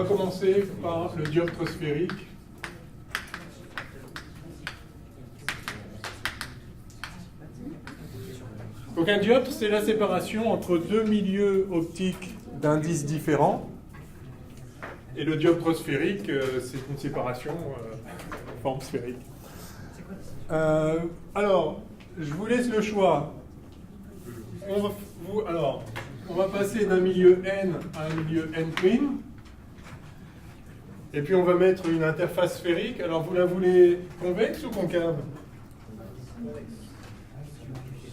va commencer par le dioptre sphérique. Donc un dioptre, c'est la séparation entre deux milieux optiques d'indices différents. Et le dioptre sphérique, c'est une séparation en forme sphérique. Alors, je vous laisse le choix. On va passer d'un milieu N à un milieu N'. Et puis on va mettre une interface sphérique. Alors vous la voulez convexe ou concave?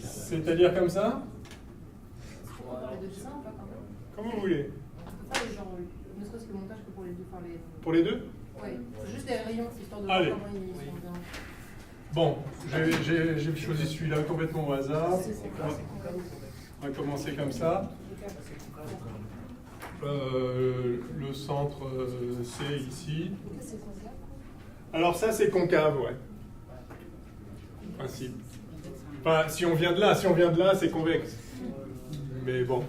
C'est-à-dire comme ça? Comme vous voulez. Ne serait-ce que le montage que pour les deux. Pour les deux? Oui, c'est juste des rayons, histoire de voir comment ils sont bien. Bon, j'ai choisi celui-là complètement au hasard. On va commencer comme ça. Le centre, c'est ici. Alors ça, c'est concave, ouais. Principe. Enfin, si on vient de là, c'est convexe. Mais bon.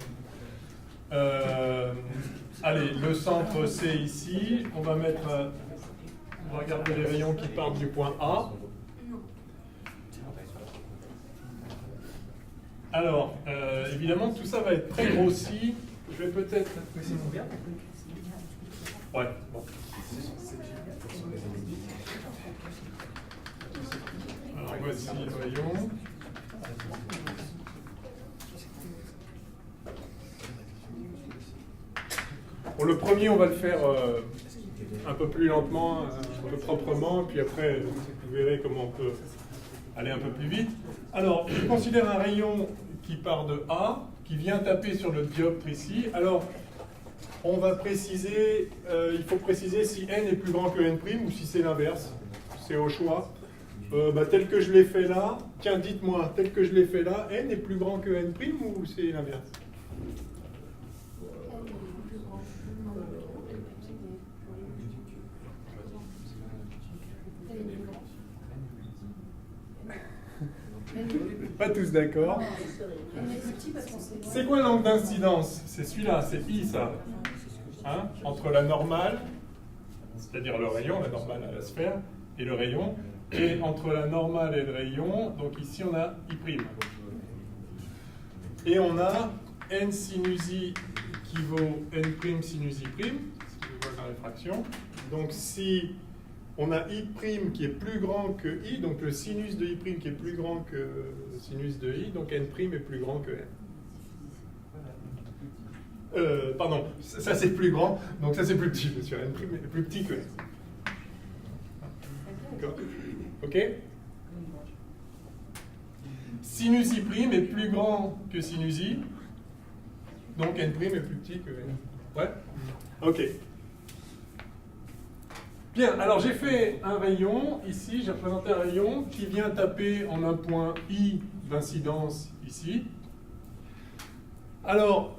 Allez, le centre, c'est ici. On va mettre... on va regarder les rayons qui partent du point A. Alors, évidemment, tout ça va être très grossi. Je vais peut-être... Mais c'est combien? Ouais, bon. Alors, voici le rayon. Pour le premier, on va le faire un peu plus lentement, un peu proprement, puis après, vous verrez comment on peut aller un peu plus vite. Alors, je considère un rayon qui part de A, qui vient taper sur le dioptre ici. Alors, on va préciser, il faut préciser si N est plus grand que N' ou si c'est l'inverse. C'est au choix. Tel que je l'ai fait là, tiens, dites-moi, tel que je l'ai fait là, N est plus grand que N' ou c'est l'inverse? Pas tous d'accord. C'est quoi l'angle d'incidence? C'est celui-là, c'est I ça. Hein? Entre la normale, c'est-à-dire le rayon, la normale à la sphère, et le rayon, et entre la normale et le rayon, donc ici on a I'. Et on a N sinus I qui vaut N' sinus I', si je vois la réfraction. Donc si on a I' qui est plus grand que I, donc le sinus de I' qui est plus grand que le sinus de I, donc N' est plus grand que N. Pardon, ça c'est plus grand, donc ça c'est plus petit, monsieur. N' est plus petit que N. D'accord. Ok? Sinus I' est plus grand que sinus I, donc N' est plus petit que N. Ouais? Ok. Bien, alors j'ai fait un rayon, ici, j'ai représenté un rayon qui vient taper en un point I d'incidence ici. Alors,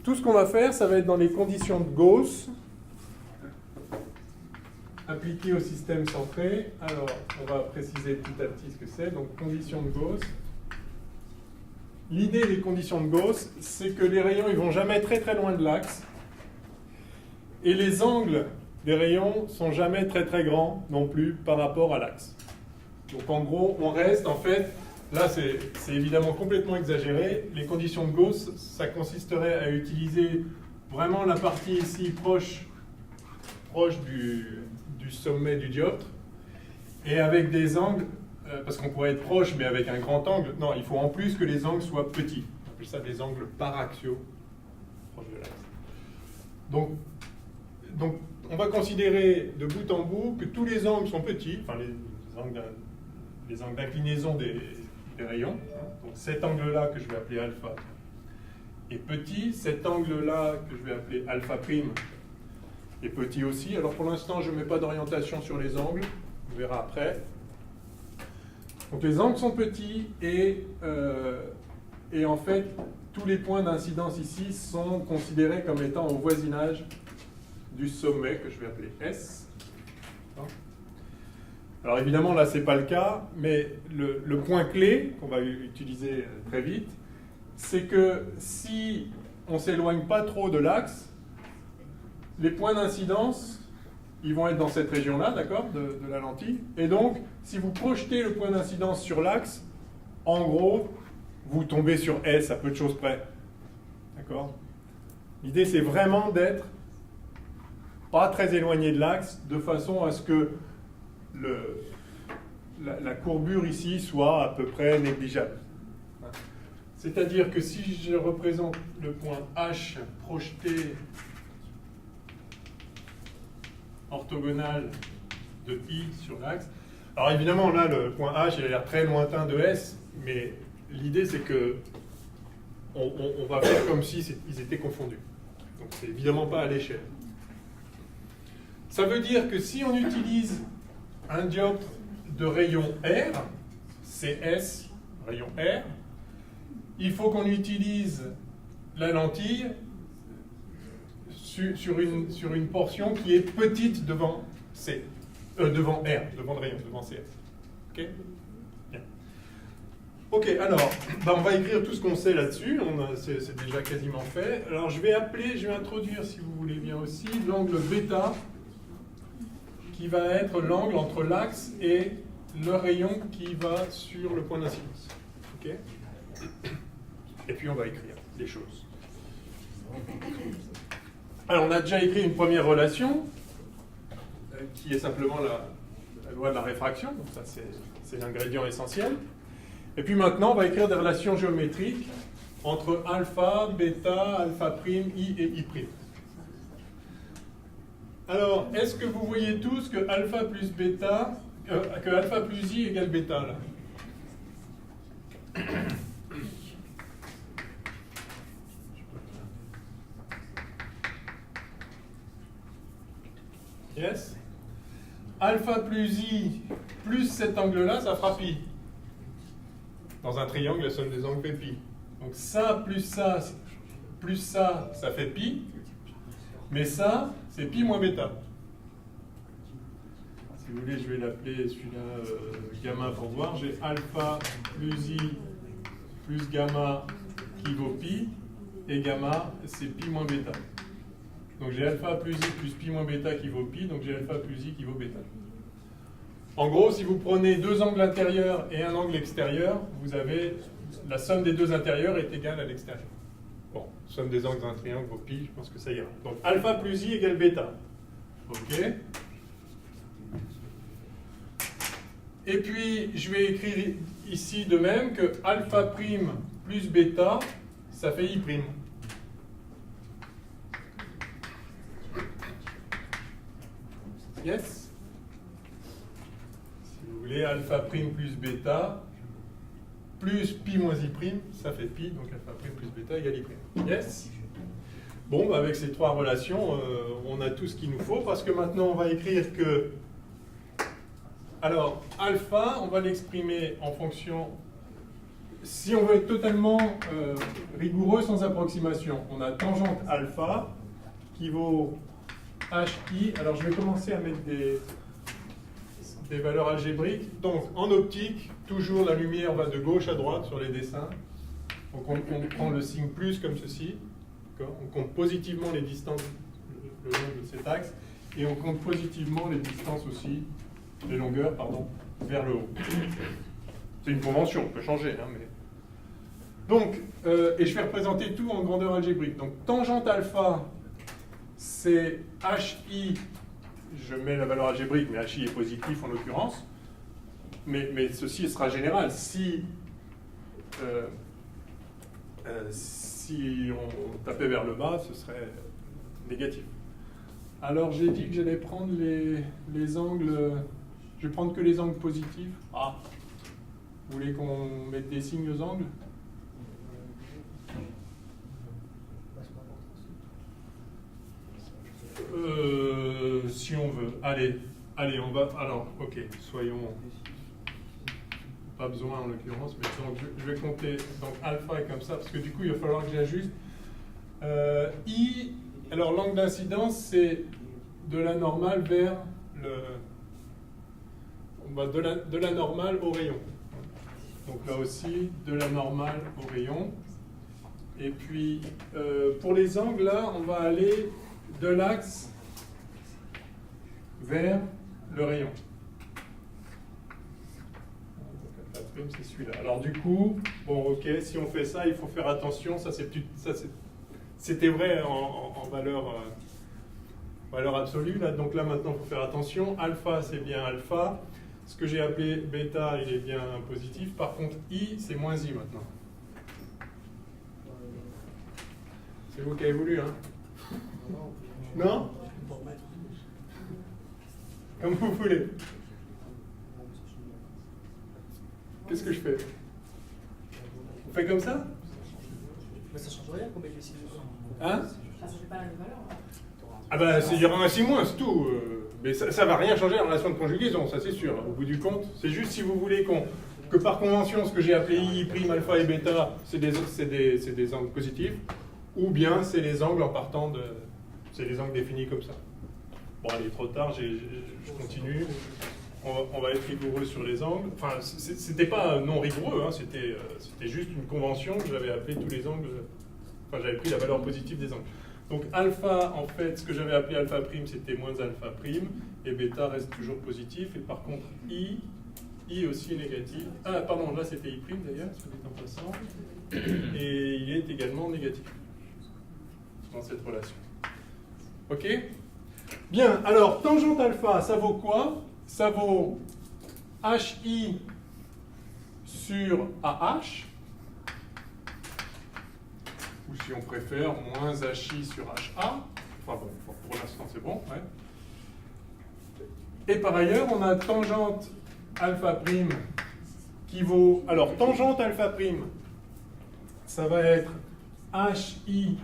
tout ce qu'on va faire, ça va être dans les conditions de Gauss, appliquées au système centré. Alors, on va préciser petit à petit ce que c'est. Donc, conditions de Gauss. L'idée des conditions de Gauss, c'est que les rayons, ils vont jamais très très loin de l'axe. Et les angles des rayons sont jamais très très grands non plus par rapport à l'axe. Donc en gros, on reste en fait, là c'est évidemment complètement exagéré, les conditions de Gauss, ça consisterait à utiliser vraiment la partie ici proche du sommet du dioptre, et avec des angles, parce qu'on pourrait être proche mais avec un grand angle, non, il faut en plus que les angles soient petits, on appelle ça des angles paraxiaux, proche de l'axe. Donc on va considérer de bout en bout que tous les angles sont petits, enfin les angles d'inclinaison des rayons. Donc cet angle-là que je vais appeler alpha est petit, cet angle-là que je vais appeler alpha prime est petit aussi. Alors pour l'instant, je ne mets pas d'orientation sur les angles, on verra après. Donc les angles sont petits et en fait, tous les points d'incidence ici sont considérés comme étant au voisinage du sommet que je vais appeler S. Alors évidemment là c'est pas le cas, mais le point clé qu'on va utiliser très vite, c'est que si on s'éloigne pas trop de l'axe, les points d'incidence, ils vont être dans cette région-là, d'accord, de la lentille. Et donc, si vous projetez le point d'incidence sur l'axe, en gros, vous tombez sur S à peu de choses près. D'accord? L'idée, c'est vraiment d'être pas très éloigné de l'axe, de façon à ce que la courbure ici soit à peu près négligeable. C'est-à-dire que si je représente le point H projeté orthogonal de I sur l'axe, alors évidemment là le point H il a l'air très lointain de S, mais l'idée c'est que on va faire comme si ils étaient confondus. Donc c'est évidemment pas à l'échelle. Ça veut dire que si on utilise un dioptre de rayon R, CS, rayon R, il faut qu'on utilise la lentille sur une portion qui est petite devant C, devant R, devant le rayon, devant CS. Ok? Bien. Ok, alors, on va écrire tout ce qu'on sait là-dessus, c'est déjà quasiment fait. Alors je vais introduire, si vous voulez bien aussi, l'angle β, qui va être l'angle entre l'axe et le rayon qui va sur le point d'incidence. Ok? Et puis on va écrire les choses. Alors on a déjà écrit une première relation, qui est simplement la loi de la réfraction, donc ça c'est l'ingrédient essentiel. Et puis maintenant on va écrire des relations géométriques entre alpha, bêta, alpha prime, i et i prime. Alors, est-ce que vous voyez tous que alpha plus bêta, que alpha plus i égale bêta là? Yes? Alpha plus i plus cet angle-là, ça fera pi. Dans un triangle, la somme des angles fait pi. Donc ça, ça fait pi. Mais ça, c'est pi moins bêta. Si vous voulez, je vais l'appeler celui-là gamma pour voir. J'ai alpha plus i plus gamma qui vaut pi. Et gamma, c'est pi moins bêta. Donc j'ai alpha plus i plus pi moins bêta qui vaut pi. Donc j'ai alpha plus i qui vaut bêta. En gros, si vous prenez deux angles intérieurs et un angle extérieur, vous avez la somme des deux intérieurs est égale à l'extérieur. Bon, somme des angles d'un triangle vaut pi, je pense que ça ira. Donc alpha plus i égale bêta. Ok. Et puis, je vais écrire ici de même que alpha prime plus bêta, ça fait i prime. Yes? Si vous voulez, alpha prime plus bêta, plus pi moins i prime, ça fait pi, donc alpha prime plus bêta égale i prime. Yes? Bon, avec ces trois relations, on a tout ce qu'il nous faut, parce que maintenant on va écrire que... Alors, alpha, on va l'exprimer en fonction... Si on veut être totalement rigoureux sans approximation, on a tangente alpha qui vaut hi. Alors je vais commencer à mettre des valeurs algébriques. Donc en optique, toujours la lumière va de gauche à droite sur les dessins. Donc on prend le signe plus comme ceci. On compte positivement les distances le long de cet axe. Et on compte positivement les distances aussi, les longueurs, pardon, vers le haut. C'est une convention, on peut changer. Hein, mais... Donc, et je vais représenter tout en grandeur algébrique. Donc tangente alpha, c'est hi, je mets la valeur algébrique, mais hi est positif en l'occurrence. Mais ceci sera général. Si on tapait vers le bas, ce serait négatif. Alors j'ai dit que j'allais prendre les angles, je vais prendre que les angles positifs. Ah, vous voulez qu'on mette des signes aux angles? Si on veut. Allez, on va. Alors, ok, soyons. Pas besoin en l'occurrence, mais donc, je vais compter. Donc alpha est comme ça, parce que du coup, il va falloir que j'ajuste. I, alors l'angle d'incidence, c'est de la normale vers de la normale au rayon. Donc là aussi, de la normale au rayon. Et puis, pour les angles, là, on va aller de l'axe vers le rayon. Donc alpha prime, c'est celui-là. Alors du coup, bon ok, si on fait ça, il faut faire attention, c'était vrai en valeur, valeur absolue, là. Donc là maintenant il faut faire attention, alpha c'est bien alpha, ce que j'ai appelé bêta il est bien positif, par contre i c'est moins i maintenant. C'est vous qui avez voulu, hein? Non? Comme vous voulez. Qu'est-ce que je fais? On fait comme ça? Mais ça change rien qu'on mette les signes. Hein? Ça ne fait pas la même valeur. Ah bah il y aura un 6 moins, c'est tout. Mais ça ne va rien changer à la relation de conjugaison, ça c'est sûr. Au bout du compte, c'est juste si vous voulez que par convention, ce que j'ai appelé i, prime, alpha et bêta, c'est des angles positifs, ou bien c'est les angles en partant de... C'est les angles définis comme ça. Bon allez, trop tard, je continue. On va être rigoureux sur les angles. Enfin, c'était pas non rigoureux, hein, c'était juste une convention que j'avais appelé tous les angles. Enfin, j'avais pris la valeur positive des angles. Donc alpha, en fait, ce que j'avais appelé alpha prime, c'était moins alpha prime, et bêta reste toujours positif. Et par contre, i aussi est négatif. Ah, pardon, là c'était i prime d'ailleurs, soit dit en passant. Et il est également négatif dans cette relation. Ok? Bien, alors, tangente alpha, ça vaut quoi? Ça vaut hi sur ah, ou si on préfère, moins hi sur ha. Enfin bon, pour l'instant c'est bon. Ouais. Et par ailleurs, on a tangente alpha prime qui vaut... Alors, tangente alpha prime, ça va être hi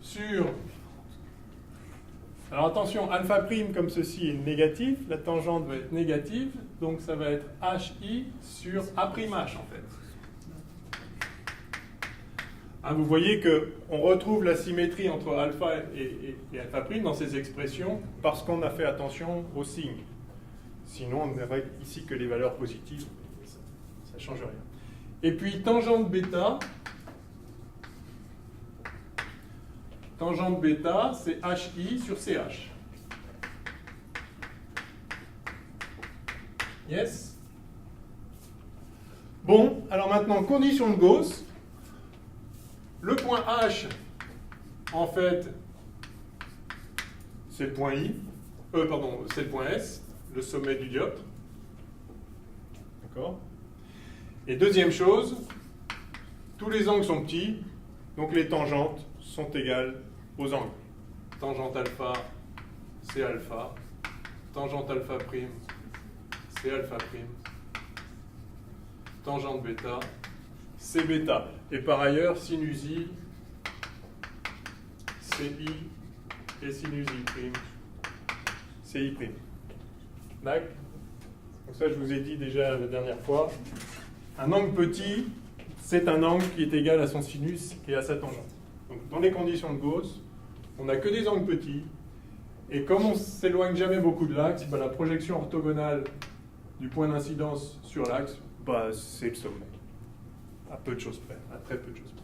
sur... Alors attention, alpha prime comme ceci est négatif, la tangente va être négative, donc ça va être hi sur a'h en fait. Hein, vous voyez qu'on retrouve la symétrie entre alpha et alpha prime dans ces expressions parce qu'on a fait attention aux signes. Sinon, on verrait ici que les valeurs positives, ça ne change rien. Et puis tangente bêta, c'est hi sur ch. Yes? Bon, alors maintenant, condition de Gauss. Le point H, en fait, c'est le point I. C'est le point S, le sommet du dioptre. D'accord? Et deuxième chose, tous les angles sont petits, donc les tangentes sont égales aux angles. Tangente alpha, c'est alpha. Tangente alpha prime, c'est alpha prime. Tangente bêta, c'est bêta. Et par ailleurs, sinus i, c'est i, et sinus i prime, c'est i prime. D'accord? Donc ça, je vous ai dit déjà la dernière fois. Un angle petit, c'est un angle qui est égal à son sinus et à sa tangente. Donc dans les conditions de Gauss, on n'a que des angles petits. Et comme on ne s'éloigne jamais beaucoup de l'axe, la projection orthogonale du point d'incidence sur l'axe, c'est le sommet. À peu de choses près, à très peu de choses près.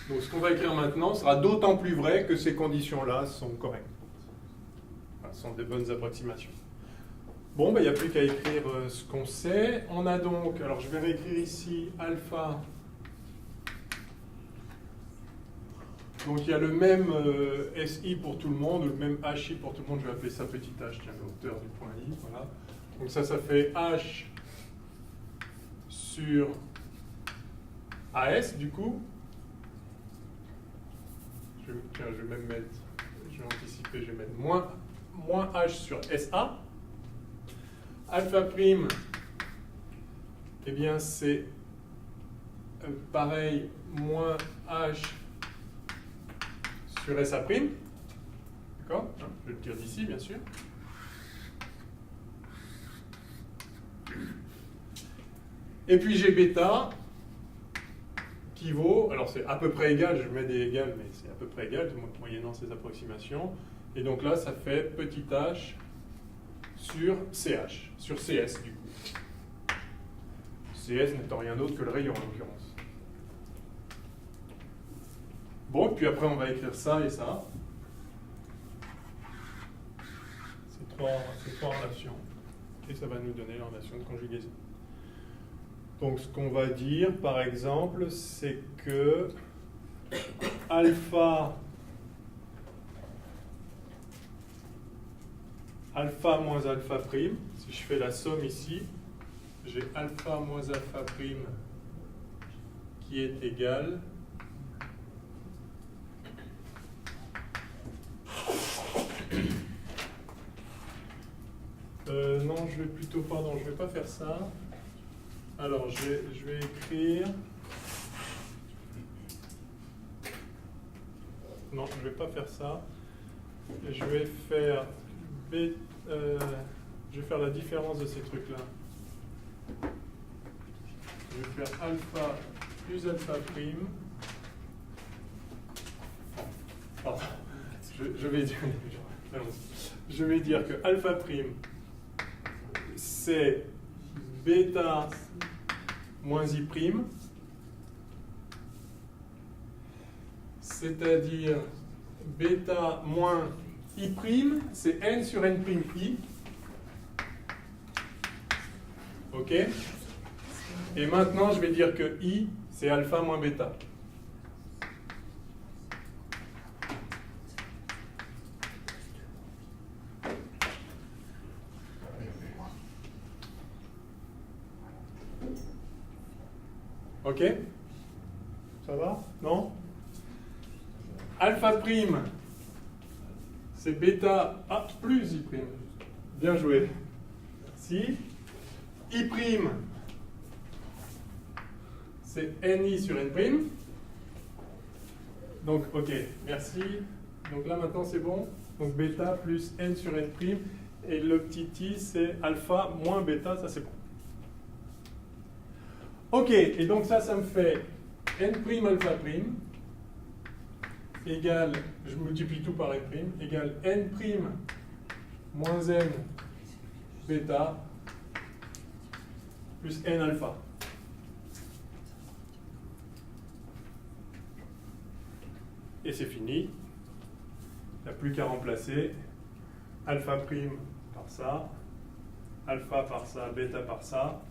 Donc ce qu'on va écrire maintenant sera d'autant plus vrai que ces conditions-là sont correctes. Enfin, sont des bonnes approximations. Bon, il n'y a plus qu'à écrire ce qu'on sait. On a donc, alors je vais réécrire ici alpha. Donc il y a le même SI pour tout le monde, le même HI pour tout le monde. Je vais appeler ça petit h, tiens, la hauteur du point I. Voilà. Donc ça fait H sur AS du coup. Je vais même mettre, je vais anticiper, je vais mettre moins H sur SA. Alpha prime, eh bien c'est pareil, moins H sur SA prime. D'accord? Je vais le dire d'ici, bien sûr. Et puis j'ai bêta qui vaut, alors c'est à peu près égal, je mets des égales, mais c'est à peu près égal, moyennant ces approximations. Et donc là, ça fait petit h sur CH, sur CS du coup. CS n'étant rien d'autre que le rayon en l'occurrence. Bon, puis après on va écrire ça et ça. Ces trois relations. Et ça va nous donner la relation de conjugaison. Donc ce qu'on va dire, par exemple, c'est que alpha moins alpha prime, si je fais la somme ici, j'ai alpha moins alpha prime qui est égal non, je vais plutôt, pardon, je vais pas faire ça. Alors, je vais écrire. Non, je vais pas faire ça. Je vais faire je vais faire la différence de ces trucs-là. Je vais faire alpha plus alpha prime. Pardon. Je vais dire que alpha prime c'est bêta moins i prime, c'est-à-dire bêta moins i prime, c'est n sur n prime i. Ok? Et maintenant, je vais dire que i, c'est alpha moins bêta. Ok? Ça va? Non? Alpha prime, c'est bêta plus i prime. Bien joué. Si. I prime, c'est ni sur n prime. Donc, ok, merci. Donc là, maintenant, c'est bon. Donc, bêta plus n sur n prime. Et le petit i, c'est alpha moins bêta. Ça, c'est bon. Ok, et donc ça me fait n' alpha prime égale, je multiplie tout par n prime, égale n' moins n bêta plus n alpha. Et c'est fini. Il n'y a plus qu'à remplacer alpha prime par ça, alpha par ça, bêta par ça.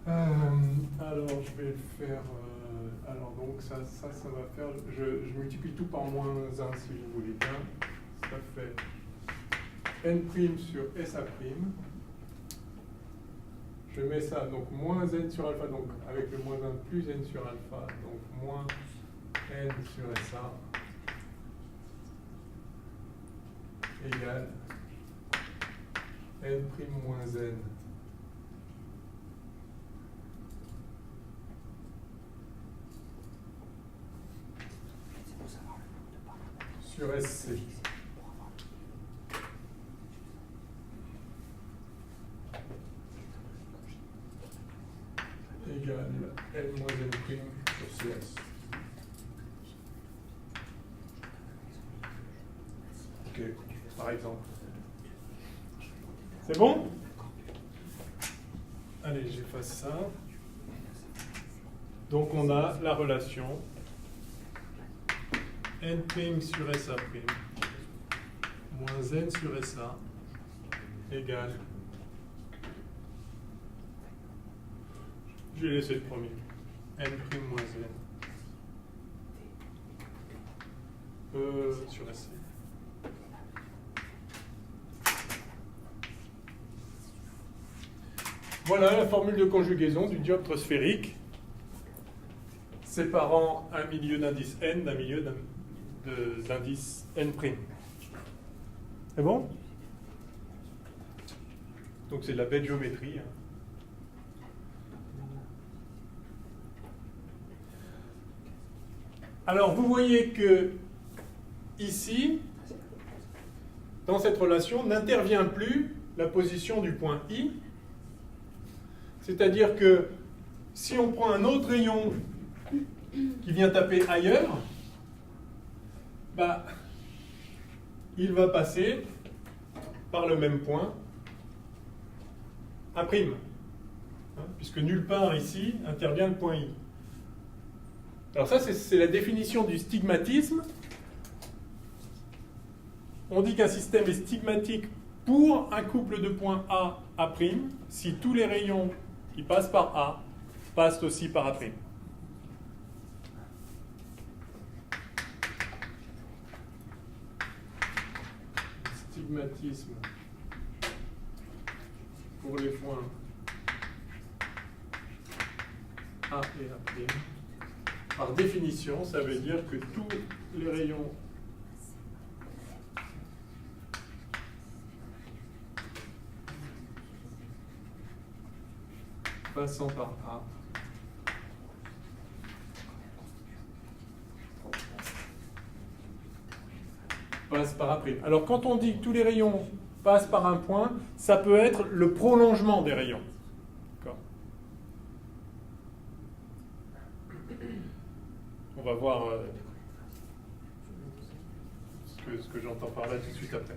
Alors, je vais le faire. Alors, donc, ça va faire. Je multiplie tout par moins 1 si vous voulez bien. Ça fait n' sur SA'. Je mets ça, donc moins n sur alpha, donc avec le moins 1 plus n sur alpha, donc moins n sur SA égale n' moins n. Sur SC. Égale N moins N prime sur CS. Ok, par exemple. C'est bon? Allez, j'efface ça. Donc on a la relation n' sur SA' moins n sur SA égale. Je vais laisser le premier. n' moins n sur SC. Voilà la formule de conjugaison du dioptre sphérique séparant un milieu d'indice n d'un milieu d'indice n'. C'est bon? Donc c'est de la belle géométrie. Alors vous voyez que ici, dans cette relation, n'intervient plus la position du point I. C'est-à-dire que si on prend un autre rayon qui vient taper ailleurs, bah, il va passer par le même point A', puisque nulle part ici intervient le point I. Alors ça, c'est la définition du stigmatisme. On dit qu'un système est stigmatique pour un couple de points A, A', si tous les rayons qui passent par A passent aussi par A'. Stigmatisme pour les points A et A'. Par définition, ça veut dire que tous les rayons passant par A passent par A'. Alors quand on dit que tous les rayons passent par un point, ça peut être le prolongement des rayons. D'accord. On va voir ce que j'entends par là tout de suite après.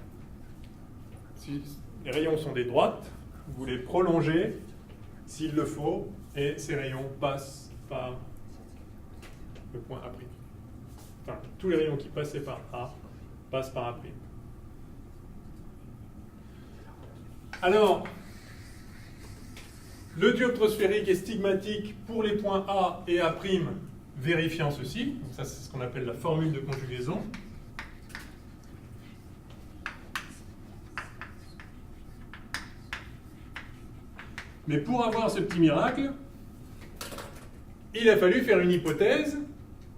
Si les rayons sont des droites, vous les prolongez s'il le faut, et ces rayons passent par le point A'. Enfin, tous les rayons qui passaient par A passent par A'. Alors, le dioptre sphérique est stigmatique pour les points A et A', vérifiant ceci. Donc ça, c'est ce qu'on appelle la formule de conjugaison. Mais pour avoir ce petit miracle, il a fallu faire une hypothèse,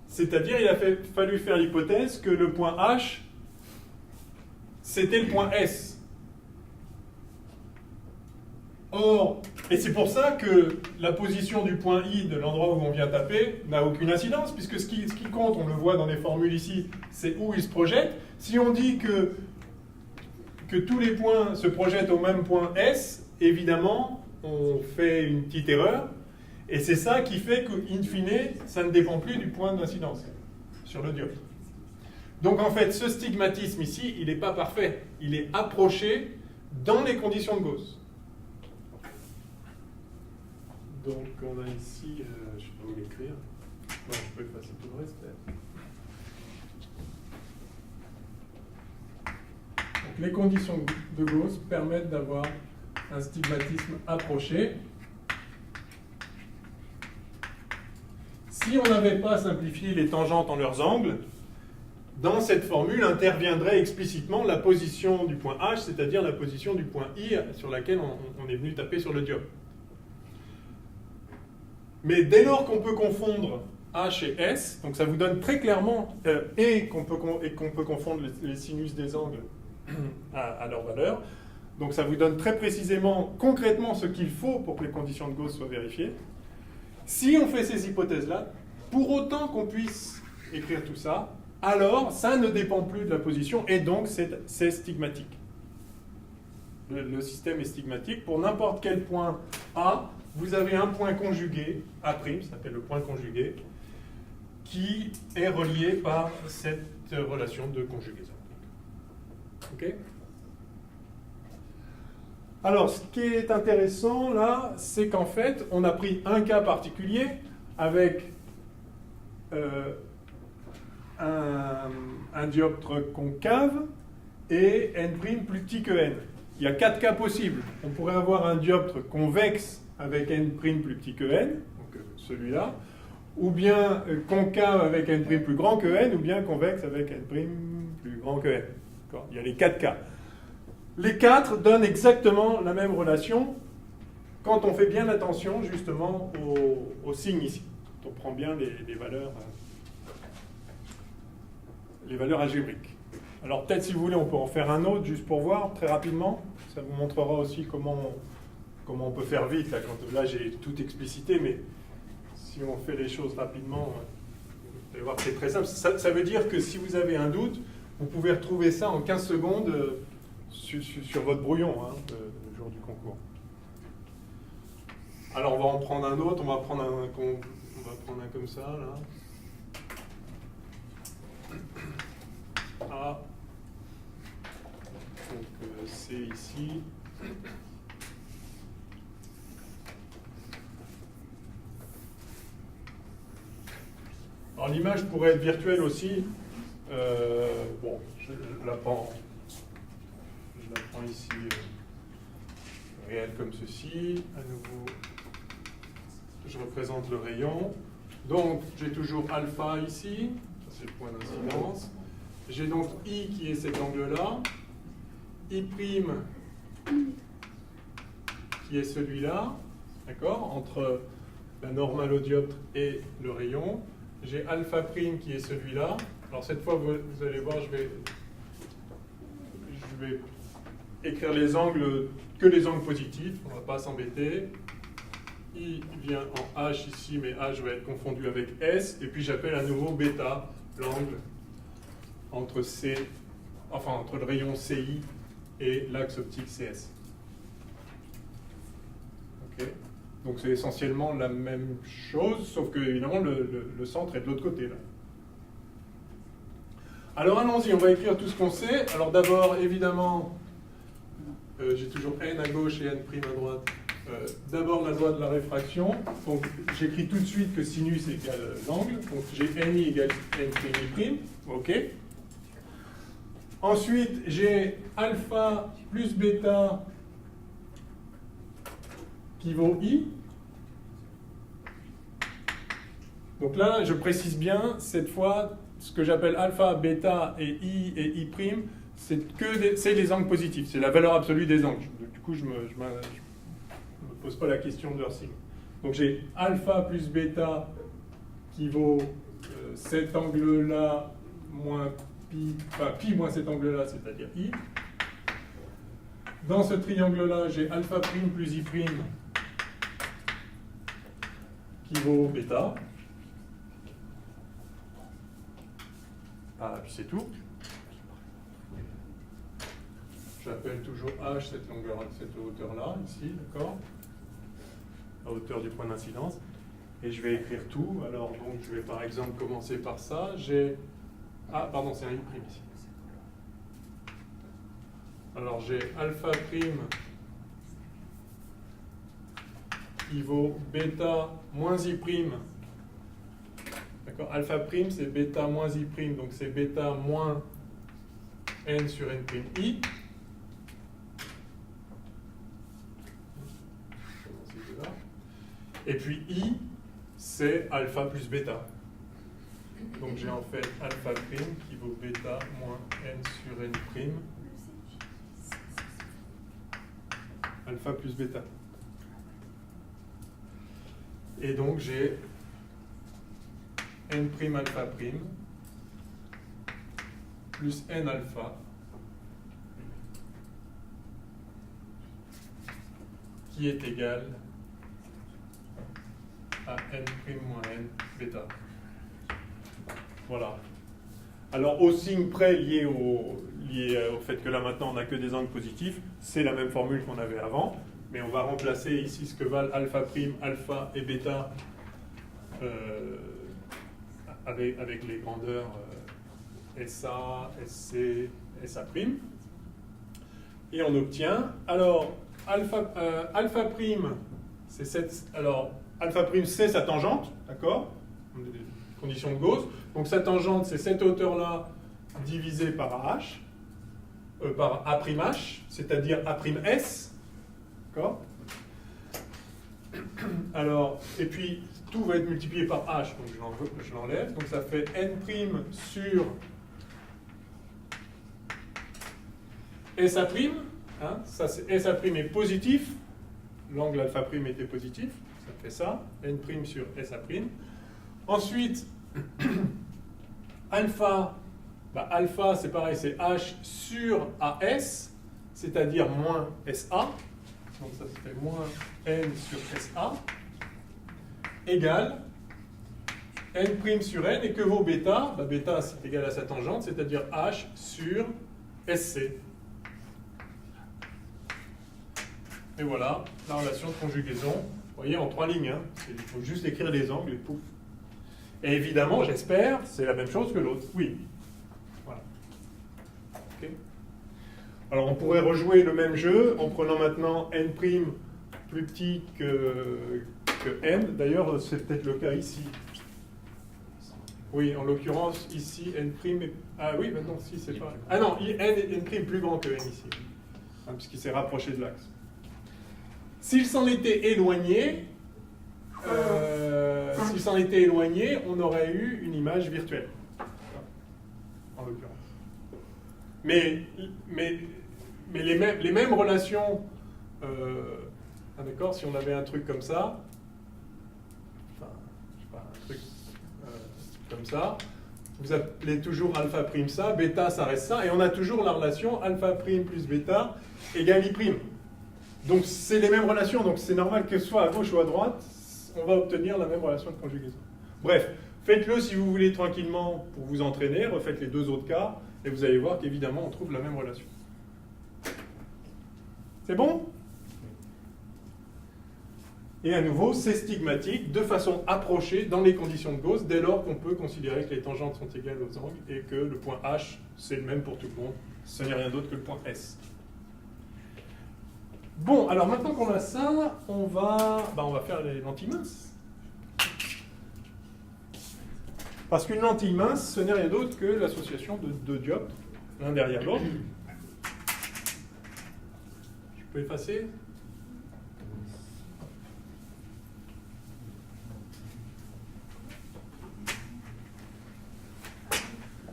c'est-à-dire il a fallu faire l'hypothèse que le point H, c'était le point S. Or, et c'est pour ça que la position du point I de l'endroit où on vient taper n'a aucune incidence, puisque ce qui compte, on le voit dans les formules ici, c'est où il se projette. Si on dit que tous les points se projettent au même point S, évidemment, on fait une petite erreur, et c'est ça qui fait qu'in fine, ça ne dépend plus du point d'incidence sur le dioptre. Donc en fait, ce stigmatisme ici, il n'est pas parfait. Il est approché dans les conditions de Gauss. Donc on a ici, je ne sais pas où l'écrire. Ouais, je peux effacer tout le reste. Donc les conditions de Gauss permettent d'avoir un stigmatisme approché. Si on n'avait pas simplifié les tangentes en leurs angles, dans cette formule interviendrait explicitement la position du point H, c'est-à-dire la position du point I sur laquelle on est venu taper sur le dioptre. Mais dès lors qu'on peut confondre H et S, donc ça vous donne très clairement, et qu'on peut confondre les sinus des angles à leur valeur, donc ça vous donne très précisément, concrètement, ce qu'il faut pour que les conditions de Gauss soient vérifiées. Si on fait ces hypothèses-là, pour autant qu'on puisse écrire tout ça, alors ça ne dépend plus de la position, et donc c'est stigmatique. Le système est stigmatique. Pour n'importe quel point A, vous avez un point conjugué, A', ça s'appelle le point conjugué, qui est relié par cette relation de conjugaison. OK ? Alors, ce qui est intéressant là, c'est qu'en fait, on a pris un cas particulier avec un dioptre concave et n' plus petit que n. Il y a 4 cas possibles. On pourrait avoir un dioptre convexe avec n' plus petit que n, donc celui-là, ou bien concave avec n' plus grand que n, ou bien convexe avec n' plus grand que n. Il y a les 4 cas. Les 4 donnent exactement la même relation quand on fait bien attention justement aux signes ici. On prend bien les valeurs algébriques. Alors peut-être si vous voulez on peut en faire un autre juste pour voir très rapidement. Ça vous montrera aussi comment on peut faire vite. Là j'ai tout explicité, mais si on fait les choses rapidement, vous allez voir que c'est très simple. Ça veut dire que si vous avez un doute, vous pouvez retrouver ça en 15 secondes sur votre brouillon le jour du concours. Alors on va en prendre un autre, on va prendre un comme ça, là. A. Donc C ici. Alors l'image pourrait être virtuelle aussi. Bon, je la prends ici réelle comme ceci. À nouveau, je représente le rayon. Donc j'ai toujours alpha ici, ça c'est le point d'incidence. J'ai donc I qui est cet angle-là, I' qui est celui-là, d'accord, entre la normale au dioptre et le rayon. J'ai alpha' qui est celui-là. Alors cette fois, vous allez voir, je vais écrire les angles, que les angles positifs, on ne va pas s'embêter. I vient en H ici, mais H va être confondu avec S, et puis j'appelle à nouveau bêta l'angle entre entre le rayon CI et l'axe optique CS. Ok. Donc c'est essentiellement la même chose, sauf que évidemment le centre est de l'autre côté là. Alors allons-y, on va écrire tout ce qu'on sait. Alors d'abord, évidemment, j'ai toujours n à gauche et n' à droite. D'abord la loi de la réfraction. Donc j'écris tout de suite que sinus égale l'angle. Donc j'ai ni égale n', ok. Ensuite, j'ai alpha plus bêta qui vaut i. Donc là, je précise bien, cette fois, ce que j'appelle alpha, bêta et i', c'est les angles positifs, c'est la valeur absolue des angles. Du coup, je me pose pas la question de leur signe. Donc j'ai alpha plus bêta qui vaut cet angle-là moins pi, enfin pi moins cet angle-là, c'est-à-dire i. Dans ce triangle-là, j'ai alpha' plus i' qui vaut bêta. Ah, puis c'est tout. J'appelle toujours h cette hauteur-là, ici, d'accord, à hauteur du point d'incidence. Et je vais écrire tout. Alors, donc, je vais par exemple commencer par ça. J'ai... Ah, pardon, c'est un i' ici. Alors, j'ai alpha' qui vaut bêta moins i'. D'accord, alpha' c'est bêta moins i', donc c'est bêta moins n sur n', et puis i, c'est alpha plus bêta. Donc j'ai en fait alpha' qui vaut bêta moins n sur n', alpha plus bêta. Et donc j'ai n' alpha' plus n alpha qui est égal à n' moins n bêta. Voilà. Alors au signe près lié au fait que là maintenant on n'a que des angles positifs, c'est la même formule qu'on avait avant, mais on va remplacer ici ce que valent alpha', alpha et bêta avec les grandeurs SA, SC, SA'. Et on obtient, alors, alpha', c'est sa tangente, d'accord, condition de Gauss. Donc sa tangente, c'est cette hauteur-là divisée par AH, par A'H, c'est-à-dire A'S, d'accord. Alors, et puis, tout va être multiplié par h, donc je l'enlève. Donc ça fait n' sur SA'. Hein, ça, SA' est positif. L'angle alpha' était positif. Ça fait ça. N' sur SA'. Ensuite, alpha, alpha c'est pareil, c'est h sur AS, c'est-à-dire moins SA. Donc ça fait moins n sur SA égale n' sur n, et que vaut bêta? Bêta c'est égal à sa tangente, c'est-à-dire h sur SC. Et voilà la relation de conjugaison. Vous voyez, en 3 lignes. Hein. Il faut juste écrire les angles et pouf. Et évidemment, j'espère, c'est la même chose que l'autre. Oui. Voilà. Okay. Alors on pourrait rejouer le même jeu en prenant maintenant n' plus petit que n. D'ailleurs, c'est peut-être le cas ici. Oui, en l'occurrence, ici, n'. Ah oui, maintenant, si, c'est pas. Ah non, n est plus grand que n ici, hein, puisqu'il s'est rapproché de l'axe. S'il s'en était éloigné, on aurait eu une image virtuelle, en l'occurrence. Mais les mêmes relations, d'accord, si on avait un truc comme ça, enfin, je sais pas, un truc comme ça, vous appelez toujours alpha prime ça, bêta ça reste ça, et on a toujours la relation alpha prime plus bêta égale i prime. Donc c'est les mêmes relations, donc c'est normal que ce soit à gauche ou à droite, on va obtenir la même relation de conjugaison. Bref, faites-le si vous voulez tranquillement pour vous entraîner, refaites les deux autres cas, et vous allez voir qu'évidemment on trouve la même relation. C'est bon? Et à nouveau, c'est stigmatique de façon approchée dans les conditions de Gauss, dès lors qu'on peut considérer que les tangentes sont égales aux angles et que le point H, c'est le même pour tout le monde. Ce n'est rien d'autre que le point S. Bon, alors maintenant qu'on a ça, on va faire les lentilles minces. Parce qu'une lentille mince, ce n'est rien d'autre que l'association de deux dioptres, l'un derrière l'autre. Je peux effacer ?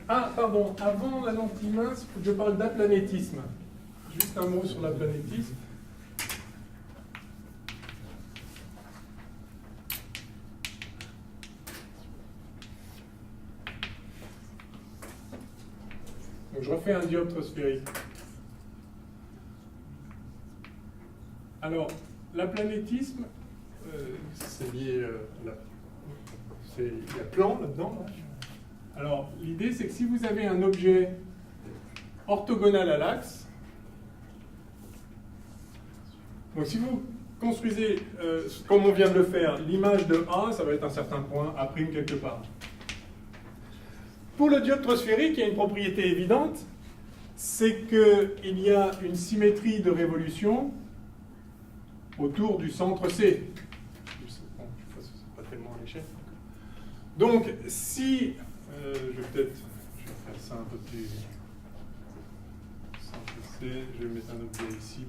Ah, pardon, avant la lentille mince, il faut que je parle d'aplanétisme. Juste un mot sur l'aplanétisme. Donc je refais un dioptre sphérique. Alors, l'aplanétisme, c'est lié il y a plan là-dedans. Là. Alors, l'idée, c'est que si vous avez un objet orthogonal à l'axe, donc si vous construisez, comme on vient de le faire, l'image de A, ça va être un certain point, A' quelque part. Pour le dioptre sphérique, il y a une propriété évidente, c'est qu'il y a une symétrie de révolution autour du centre C. Bon, pas tellement à l'échelle. Donc, si... je vais faire ça un peu plus simple. Je vais mettre un objet ici.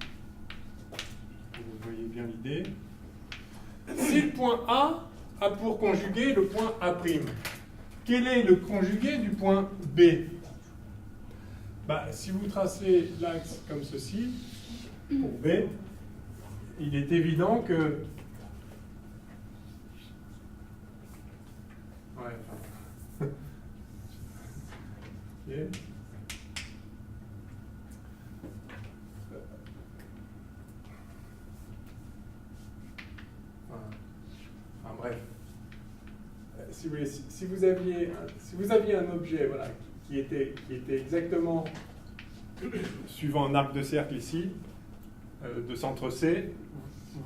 Pour que vous voyez bien l'idée. Si le point A a pour conjugué le point A', quel est le conjugué du point B? Si vous tracez l'axe comme ceci, pour B, il est évident que... Okay. Bref, si vous aviez un objet voilà, qui était exactement suivant un arc de cercle ici, de centre C,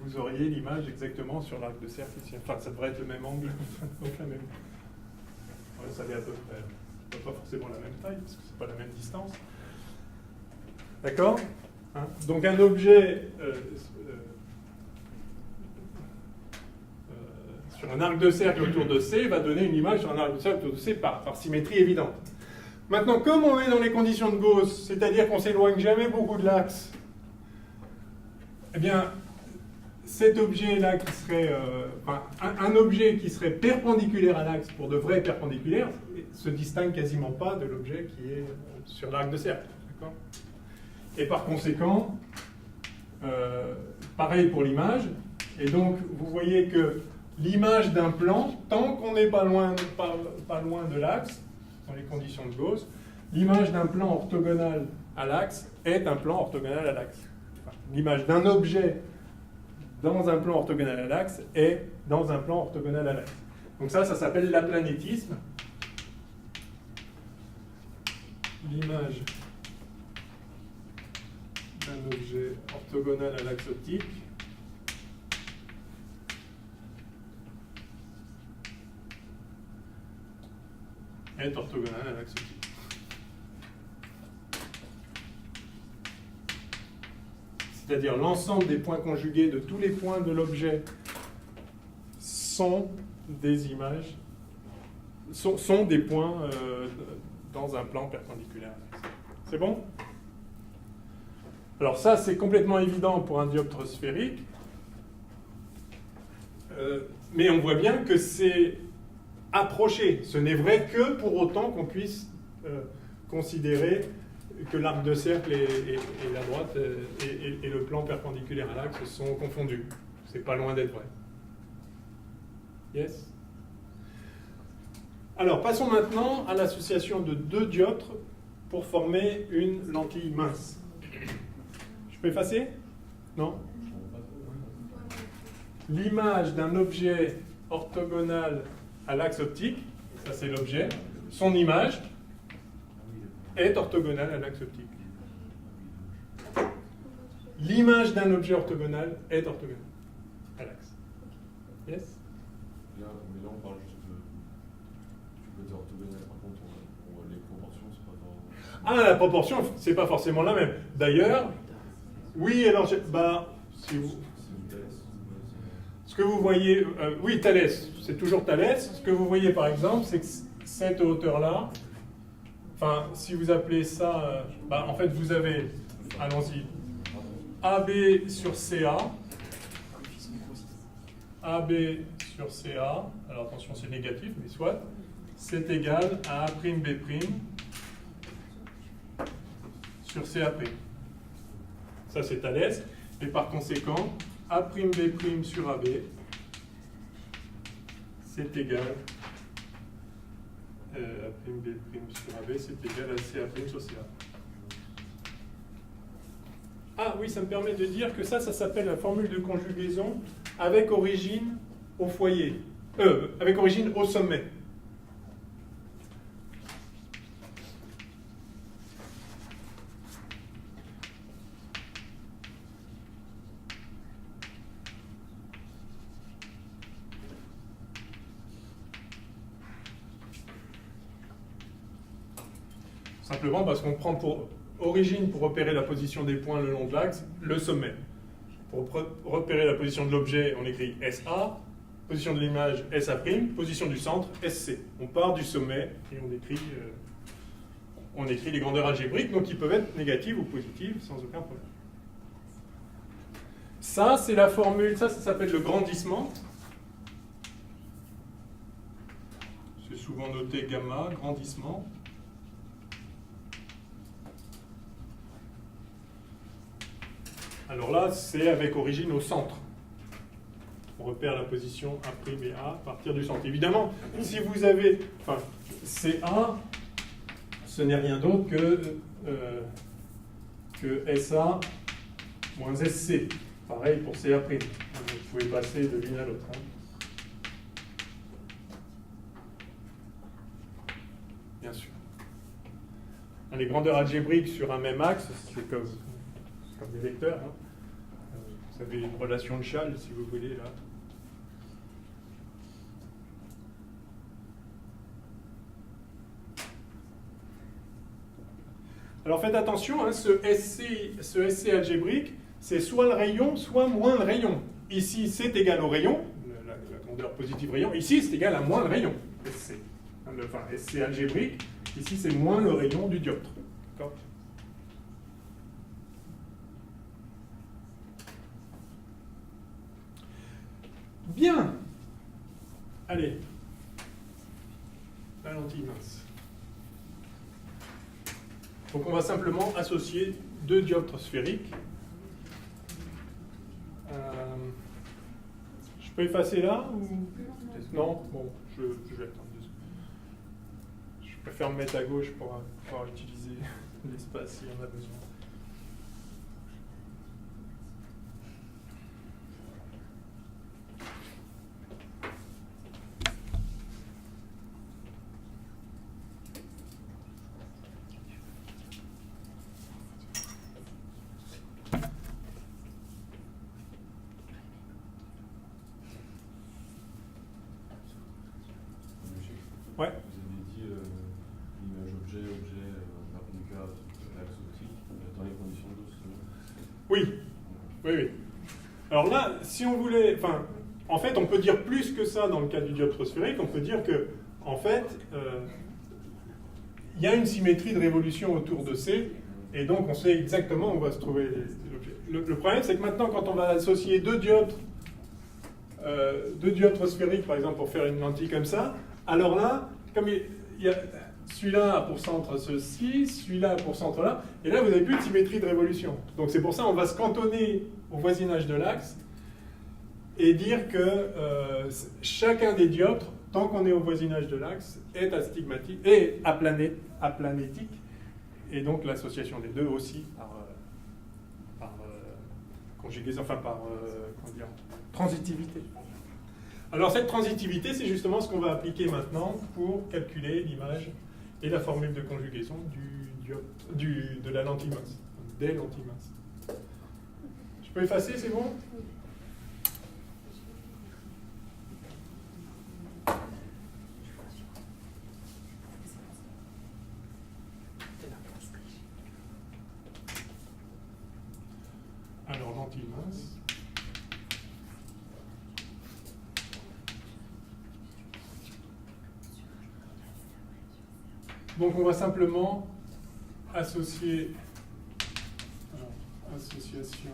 vous auriez l'image exactement sur l'arc de cercle ici. Enfin, ça devrait être le même angle, donc la même. Ouais, ça l'est à peu près. Pas forcément la même taille, parce que c'est pas la même distance. D'accord, hein? Donc un objet sur un arc de cercle autour de C va donner une image sur un arc de cercle autour de C par symétrie évidente. Maintenant, comme on est dans les conditions de Gauss, c'est-à-dire qu'on ne s'éloigne jamais beaucoup de l'axe, eh bien, cet objet-là qui serait, un objet qui serait perpendiculaire à l'axe pour de vrais perpendiculaires se distingue quasiment pas de l'objet qui est sur l'arc de cercle. Et par conséquent, pareil pour l'image. Et donc, vous voyez que l'image d'un plan, tant qu'on n'est pas loin de l'axe, dans les conditions de Gauss, l'image d'un plan orthogonal à l'axe est un plan orthogonal à l'axe. Enfin, l'image d'un objet dans un plan orthogonal à l'axe est dans un plan orthogonal à l'axe. Donc ça s'appelle l'aplanétisme. L'image d'un objet orthogonal à l'axe optique est orthogonal à l'axe optique. C'est-à-dire l'ensemble des points conjugués de tous les points de l'objet sont des images sont des points dans un plan perpendiculaire. C'est bon? Alors ça, c'est complètement évident pour un dioptre sphérique. Mais on voit bien que c'est approché. Ce n'est vrai que pour autant qu'on puisse considérer que l'arc de cercle et la droite et le plan perpendiculaire à l'axe sont confondus. C'est pas loin d'être vrai. Yes? Alors, passons maintenant à l'association de deux dioptres pour former une lentille mince. Je peux effacer? Non? L'image d'un objet orthogonal à l'axe optique, ça c'est l'objet, son image est orthogonale à l'axe optique. L'image d'un objet orthogonal est orthogonale à l'axe. Yes? Mais là, on parle juste de... Tu peux dire orthogonal, par contre, les proportions, c'est pas vraiment... Ah, la proportion, c'est pas forcément la même. D'ailleurs, oui, alors, si vous... Ce que vous voyez, oui, Thalès, c'est toujours Thalès. Ce que vous voyez, par exemple, c'est que cette hauteur-là, enfin, si vous appelez ça, en fait, vous avez, allons-y, AB sur CA, AB sur CA, alors attention, c'est négatif, mais soit, c'est égal à A'B' sur CA'. Ça, c'est Thalès, et par conséquent, A'B' sur AB, c'est égal A'B' sur AB, c'est égal à CA' sur CA. Ah oui, ça me permet de dire que ça s'appelle la formule de conjugaison avec origine au foyer, avec origine au sommet. Simplement parce qu'on prend pour origine, pour repérer la position des points le long de l'axe, le sommet. Pour repérer la position de l'objet, on écrit SA, position de l'image SA', position du centre SC. On part du sommet et on écrit les grandeurs algébriques, donc qui peuvent être négatives ou positives sans aucun problème. Ça, c'est la formule, ça s'appelle le grandissement. C'est souvent noté gamma, grandissement. Alors là, c'est avec origine au centre. On repère la position A' et A à partir du centre. Évidemment, si vous avez... Enfin, CA, ce n'est rien d'autre que SA moins SC. Pareil pour CA'. Vous pouvez passer de l'une à l'autre. Bien sûr. Les grandeurs algébriques sur un même axe, c'est comme des vecteurs. Vous avez une relation de Chasles, si vous voulez, là. Alors faites attention, ce SC algébrique, c'est soit le rayon, soit moins le rayon. Ici, c'est égal au rayon, la grandeur positive rayon. Ici, c'est égal à moins le rayon, SC. Enfin, SC algébrique, ici, c'est moins le rayon du dioptre. D'accord ? Bien. Allez. La lentille mince. Donc on va simplement associer deux dioptres sphériques. Je peux effacer là ou... Non. Bon, je vais attendre 2 secondes. Je préfère me mettre à gauche pour pouvoir utiliser l'espace s'il y en a besoin. Ouais. Vous avez dit l'image objet perpendiculaire à l'axe optique dans les conditions de ce... Oui. Alors là, si on voulait... Enfin, en fait, on peut dire plus que ça dans le cas du dioptre sphérique. On peut dire que en fait, il y a une symétrie de révolution autour de C, et donc on sait exactement où va se trouver l'objet. Le problème, c'est que maintenant, quand on va associer deux dioptres sphériques, par exemple, pour faire une lentille comme ça, alors là, comme il y a celui-là a pour centre ceci, celui-là a pour centre là, et là, vous n'avez plus de symétrie de révolution. Donc c'est pour ça qu'on va se cantonner au voisinage de l'axe et dire que chacun des dioptres, tant qu'on est au voisinage de l'axe, est astigmatique et aplanétique, et donc l'association des deux aussi par conjugaison, enfin par comment dire, transitivité. Alors cette transitivité, c'est justement ce qu'on va appliquer maintenant pour calculer l'image et la formule de conjugaison de la lentille mince, des lentilles minces. Je peux effacer, c'est bon ? Alors, lentille mince. Donc on va simplement associer, association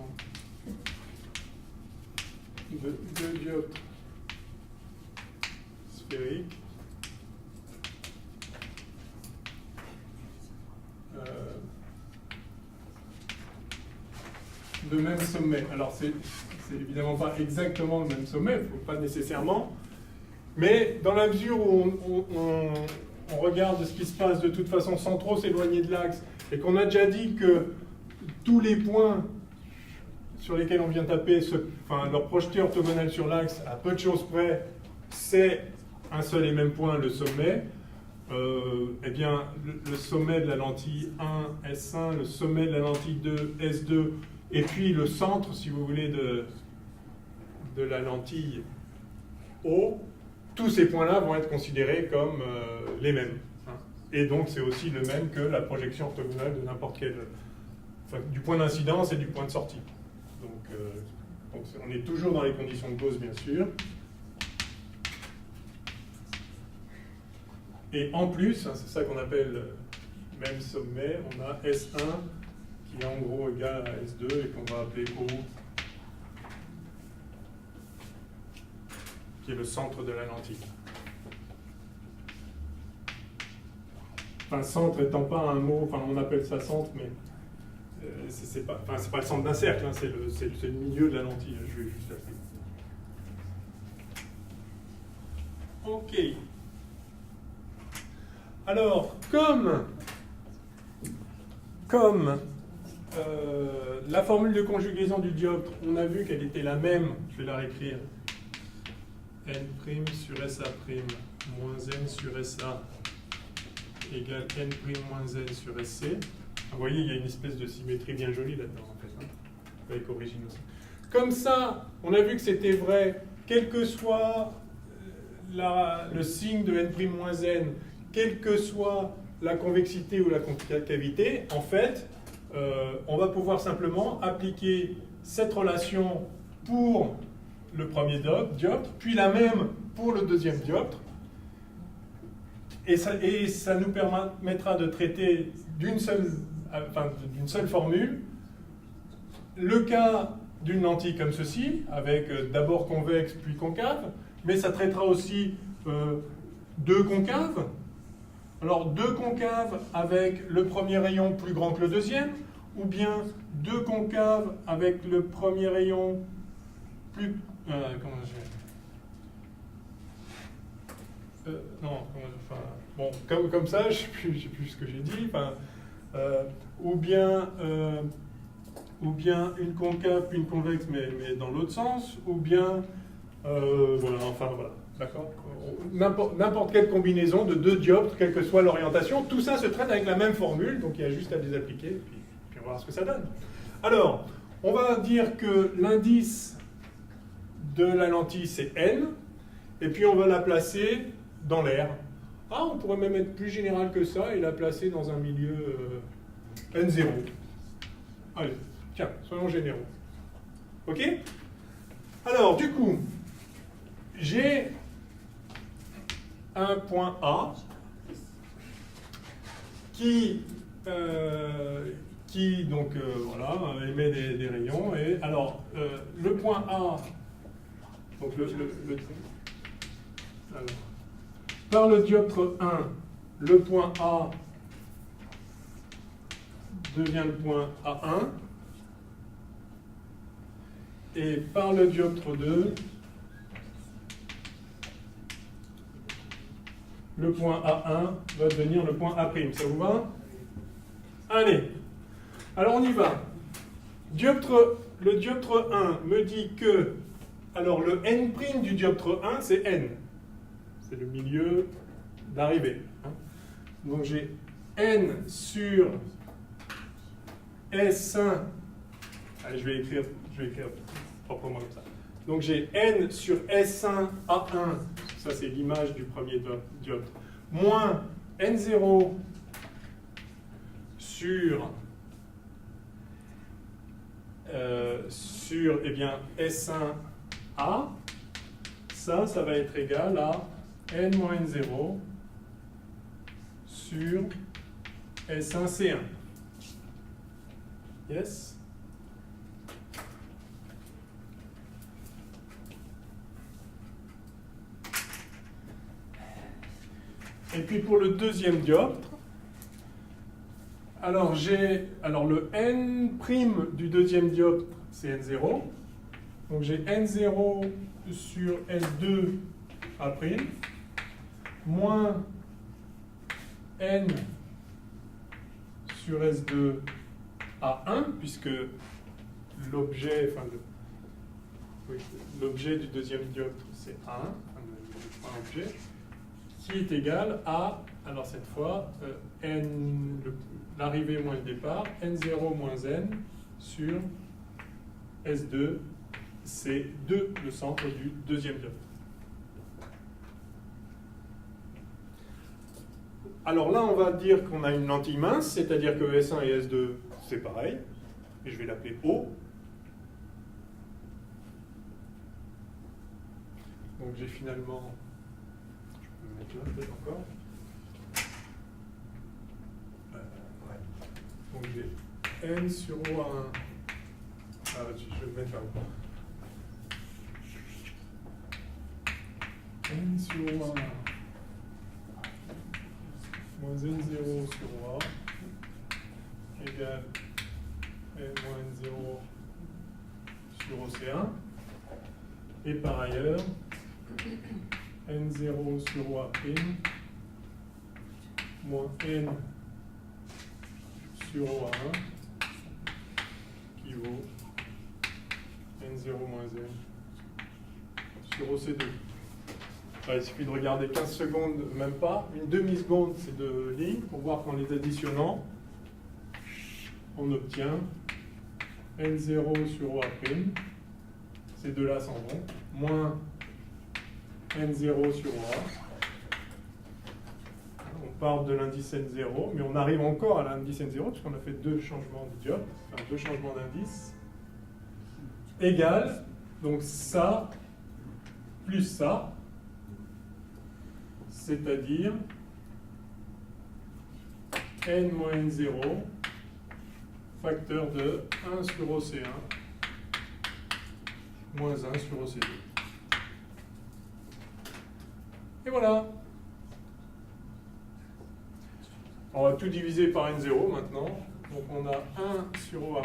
de deux dioptres sphériques de même sommet. Alors c'est évidemment pas exactement le même sommet, il ne faut pas nécessairement, mais dans la mesure où on regarde ce qui se passe de toute façon sans trop s'éloigner de l'axe, et qu'on a déjà dit que tous les points sur lesquels on vient taper, leur projeté orthogonal sur l'axe, à peu de choses près, c'est un seul et même point, le sommet. Eh bien, le sommet de la lentille 1, S1, le sommet de la lentille 2, S2, et puis le centre, si vous voulez, de la lentille O, tous ces points-là vont être considérés comme les mêmes. Et donc, c'est aussi le même que la projection orthogonale de n'importe quel... Enfin, du point d'incidence et du point de sortie. Donc on est toujours dans les conditions de Gauss, bien sûr. Et en plus, c'est ça qu'on appelle même sommet, on a S1 qui est en gros égal à S2 et qu'on va appeler O, qui est le centre de la lentille. Enfin, centre étant pas un mot, enfin on appelle ça centre, mais c'est pas le centre d'un cercle, hein, c'est le milieu de la lentille. Je vais juste l'appeler. Ok. Alors, comme la formule de conjugaison du dioptre, on a vu qu'elle était la même, je vais la réécrire, n' sur SA' moins n sur SA égale n' moins n sur SC. Vous voyez, il y a une espèce de symétrie bien jolie là-dedans, en fait, hein, avec origine aussi. Comme ça, on a vu que c'était vrai, quel que soit le signe de n' moins n, quelle que soit la convexité ou la concavité, en fait, on va pouvoir simplement appliquer cette relation pour le premier dioptre, puis la même pour le deuxième dioptre, et ça nous permettra de traiter d'une seule formule le cas d'une lentille comme ceci, avec d'abord convexe puis concave, mais ça traitera aussi deux concaves. Alors deux concaves avec le premier rayon plus grand que le deuxième, ou bien deux concaves avec le premier rayon plus... comme ça, je ne sais plus ce que j'ai dit. Ou bien une concave puis une convexe, mais dans l'autre sens, ou bien... voilà. D'accord. N'importe quelle combinaison de deux dioptres, quelle que soit l'orientation, tout ça se traite avec la même formule, donc il y a juste à les appliquer, puis on va voir ce que ça donne. Alors, on va dire que l'indice de la lentille, c'est n, et puis on va la placer dans l'air. Ah, on pourrait même être plus général que ça et la placer dans un milieu n0. Allez, tiens, soyons généraux. Ok? Alors, du coup, j'ai un point A qui donc voilà, émet des rayons. Et alors, le point A, donc alors, par le dioptre 1, le point A devient le point A1. Et par le dioptre 2, le point A1 va devenir le point A'. Ça vous va? Allez, alors on y va. Le dioptre 1 me dit que, alors le N' du dioptre 1, c'est N. C'est le milieu d'arrivée. Donc j'ai N sur S1. Allez, je vais écrire proprement comme ça. Donc j'ai N sur S1 A1, ça c'est l'image du premier dioptre, moins N0 sur eh bien, S1A, ça va être égal à N moins N0 sur S1C1. Yes? Et puis pour le deuxième dioptre, alors le N' du deuxième dioptre, c'est N0. Donc j'ai N0 sur S2 A', moins N sur S2 A1, puisque l'objet, l'objet du deuxième dioptre, c'est A1, objet, qui est égal à, alors cette fois, l'arrivée moins le départ, N0 moins N sur S2, c'est 2, le centre du deuxième dioptre. Alors là, on va dire qu'on a une lentille mince, c'est-à-dire que S1 et S2, c'est pareil, et je vais l'appeler O. Donc j'ai finalement, je peux me mettre là peut-être encore. Ouais. Donc j'ai N sur O1. Ah, je vais le mettre là. N sur O1 moins N0 sur O1 égale N moins N0 sur OC1. Et par ailleurs, N0 sur OA' moins N sur OA1 qui vaut N0 moins N sur OC2. Il suffit de regarder 15 secondes, même pas, une demi-seconde ces deux lignes pour voir qu'en les additionnant, on obtient N0 sur OA', ces deux-là s'en vont, moins N0 sur OA. On part de l'indice N0, mais on arrive encore à l'indice N0 puisqu'on a fait deux changements de dioptre, enfin deux changements d'indice, égale, donc ça plus ça, c'est-à-dire N moins N0 facteur de 1 sur OC1 moins 1 sur OC2. Et voilà. On va tout diviser par N0 maintenant. Donc on a 1 sur OA'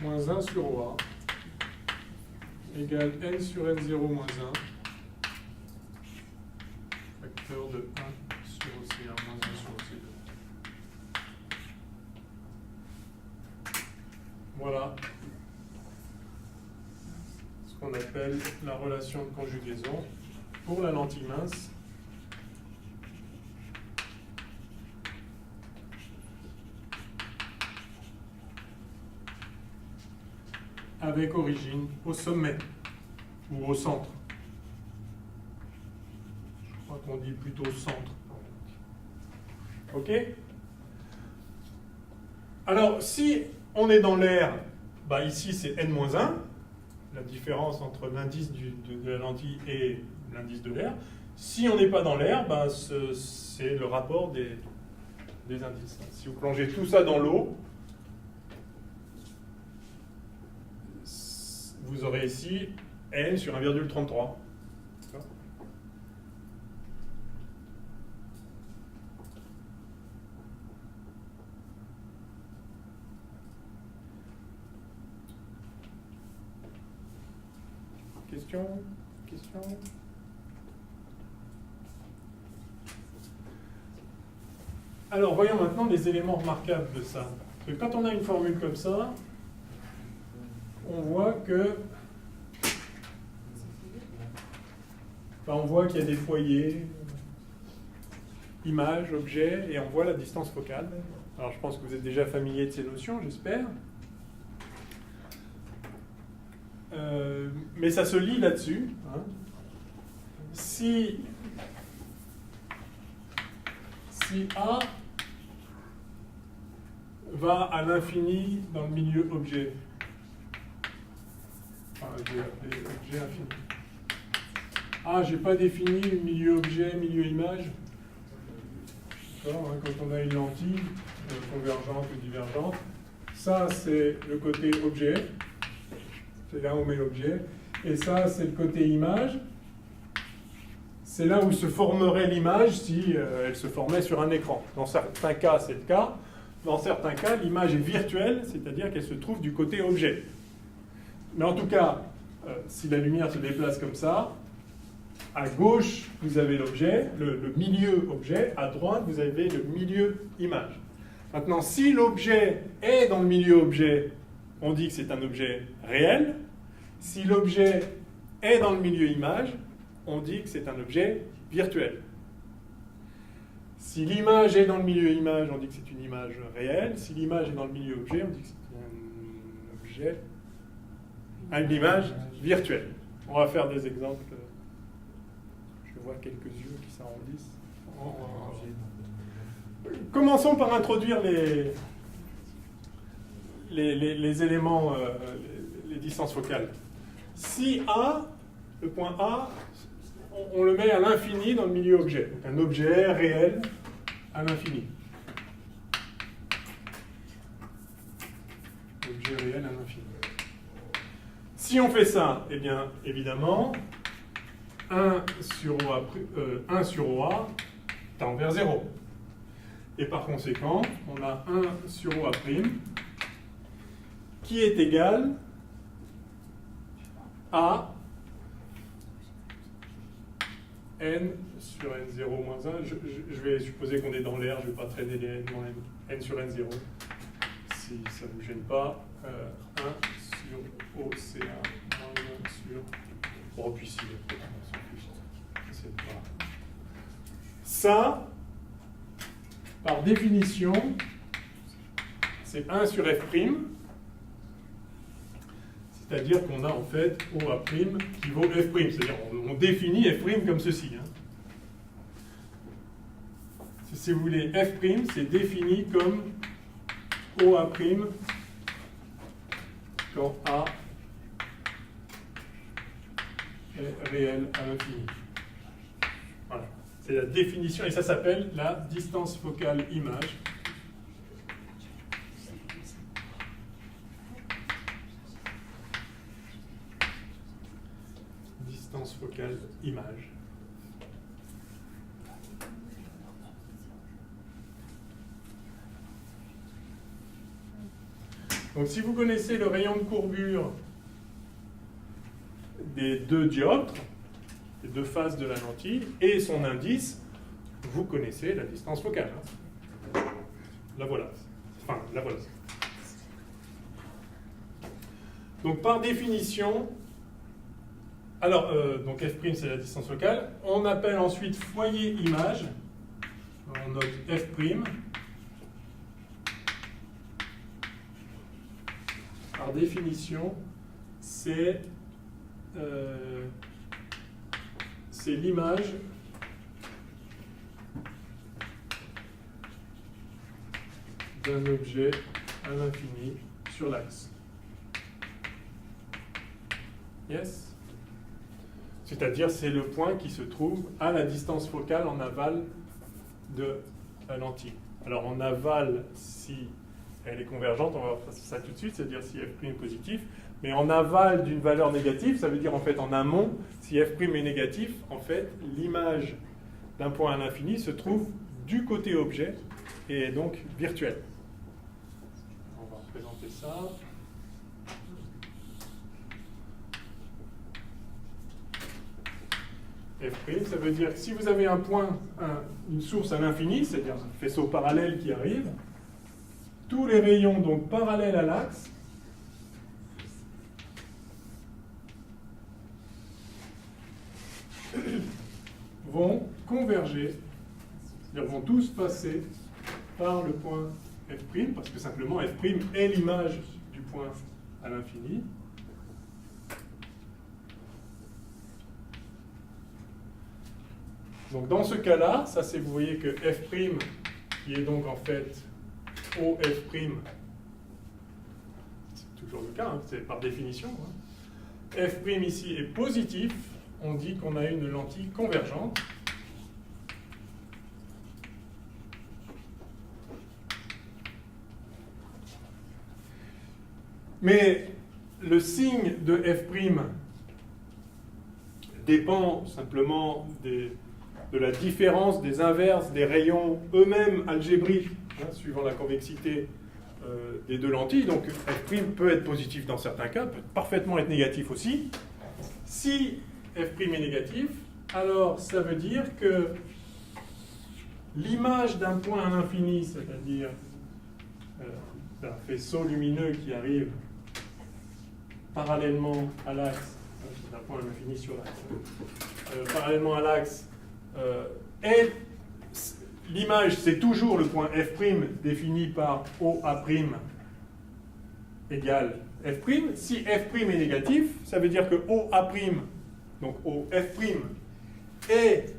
moins 1 sur OA égale N sur N0 moins 1 facteur de 1 sur OC1 moins 1 sur OC2. Voilà ce qu'on appelle la relation de conjugaison pour la lentille mince avec origine au sommet ou au centre. Je crois qu'on dit plutôt centre. Ok? Alors, si on est dans l'air, ici c'est N-1, la différence entre l'indice de la lentille et l'indice de l'air. Si on n'est pas dans l'air, ben, c'est le rapport des indices. Si vous plongez tout ça dans l'eau, vous aurez ici n sur 1,33. D'accord ? Question ? Alors, voyons maintenant les éléments remarquables de ça. Parce que quand on a une formule comme ça, on voit que on voit qu'il y a des foyers, images, objets, et on voit la distance focale. Alors, je pense que vous êtes déjà familier de ces notions, j'espère. Mais ça se lit là-dessus. Hein. Si A va à l'infini dans le milieu objet, enfin, je vais appeler objet infini. Ah, j'ai pas défini milieu objet, milieu image. D'accord, hein, quand on a une lentille convergente ou divergente, ça c'est le côté objet. C'est là où on met l'objet. Et ça, c'est le côté image. C'est là où se formerait l'image si elle se formait sur un écran. Dans certains cas, c'est le cas. Dans certains cas, l'image est virtuelle, c'est-à-dire qu'elle se trouve du côté objet. Mais en tout cas, si la lumière se déplace comme ça, à gauche, vous avez l'objet, le milieu objet. À droite, vous avez le milieu image. Maintenant, si l'objet est dans le milieu objet, on dit que c'est un objet réel. Si l'objet est dans le milieu image, on dit que c'est un objet virtuel. Si l'image est dans le milieu image, on dit que c'est une image réelle. Si l'image est dans le milieu objet, on dit que c'est une image virtuelle. On va faire des exemples. Je vois quelques yeux qui s'arrondissent. Commençons par introduire les éléments, les distances focales. Si A, le point A, on le met à l'infini dans le milieu objet. Donc un objet réel à l'infini. Objet réel à l'infini. Si on fait ça, eh bien, évidemment, 1 sur OA tend vers 0. Et par conséquent, on a 1 sur OA' qui est égal à n sur n0 moins 1. Je vais supposer qu'on est dans l'air, je ne vais pas traîner les n moins n sur n0. Si ça ne vous gêne pas, 1 sur OCA moins 1 sur... Bon, puis si, ça, par définition, c'est 1 sur f'. C'est-à-dire qu'on a en fait OA' qui vaut f'. C'est-à-dire on définit f' comme ceci. Hein. Si vous voulez, f', c'est défini comme OA' quand A est réel à l'infini. Voilà. C'est la définition, et ça s'appelle la distance focale image. Distance focale image. Donc si vous connaissez le rayon de courbure des deux dioptres, les deux faces de la lentille, et son indice, vous connaissez la distance focale. La voilà. Enfin, la voilà. Donc par définition, alors, donc f' c'est la distance focale, on appelle ensuite foyer image, on note f', par définition, c'est l'image d'un objet à l'infini sur l'axe. Yes? C'est-à-dire, c'est le point qui se trouve à la distance focale en aval de la lentille. Alors, en aval, si elle est convergente, on va voir ça tout de suite, c'est-à-dire si f' est positif. Mais en aval d'une valeur négative, ça veut dire en fait en amont, si f' est négatif, en fait, l'image d'un point à l'infini se trouve du côté objet et est donc virtuelle. On va représenter ça. F', ça veut dire que si vous avez un point, une source à l'infini, c'est-à-dire un faisceau parallèle qui arrive, tous les rayons donc parallèles à l'axe vont converger, c'est-à-dire vont tous passer par le point F', parce que simplement F' est l'image du point à l'infini. Donc dans ce cas-là, ça c'est, vous voyez que F', qui est donc en fait OF', c'est toujours le cas, hein, c'est par définition, hein. F' ici est positif, on dit qu'on a une lentille convergente. Mais le signe de F' dépend simplement de la différence des inverses des rayons eux-mêmes algébriques, hein, suivant la convexité des deux lentilles. Donc F' peut être positif dans certains cas, peut parfaitement être négatif aussi. Si F' est négatif, alors ça veut dire que l'image d'un point à l'infini, c'est-à-dire d'un faisceau lumineux qui arrive parallèlement à l'axe, d'un point à l'infini sur l'axe, parallèlement à l'axe, l'image c'est toujours le point F' défini par OA' égale F'. Si F' est négatif, ça veut dire que OA', donc OF' est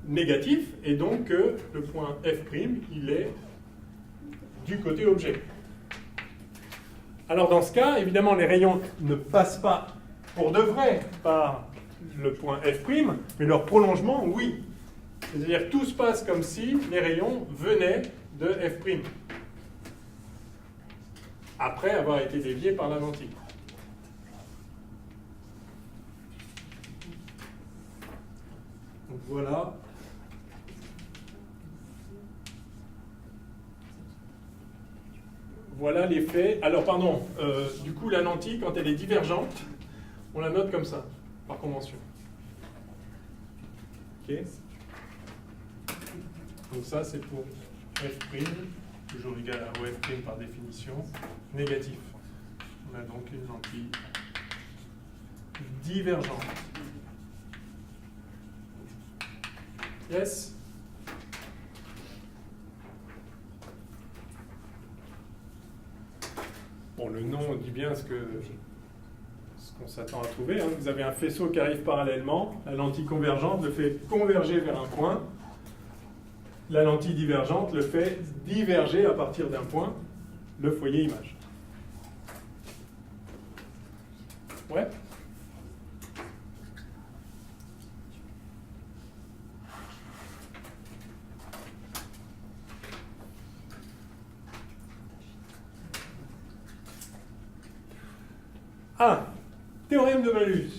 négatif, et donc que le point F', il est du côté objet. Alors dans ce cas, évidemment, les rayons ne passent pas pour de vrai par le point F', mais leur prolongement, oui. C'est-à-dire que tout se passe comme si les rayons venaient de F', après avoir été déviés par la lentille. Donc voilà. Voilà l'effet. Alors pardon, du coup la lentille, quand elle est divergente, on la note comme ça, par convention. Ok. Donc ça c'est pour F', toujours égal à OF' par définition, négatif. On a donc une lentille divergente. Yes? Bon, le nom dit bien ce qu'on s'attend à trouver. Hein. Vous avez un faisceau qui arrive parallèlement, la lentille convergente le fait converger vers un point, la lentille divergente le fait diverger à partir d'un point, le foyer image. Ouais? Ah, théorème de Malus.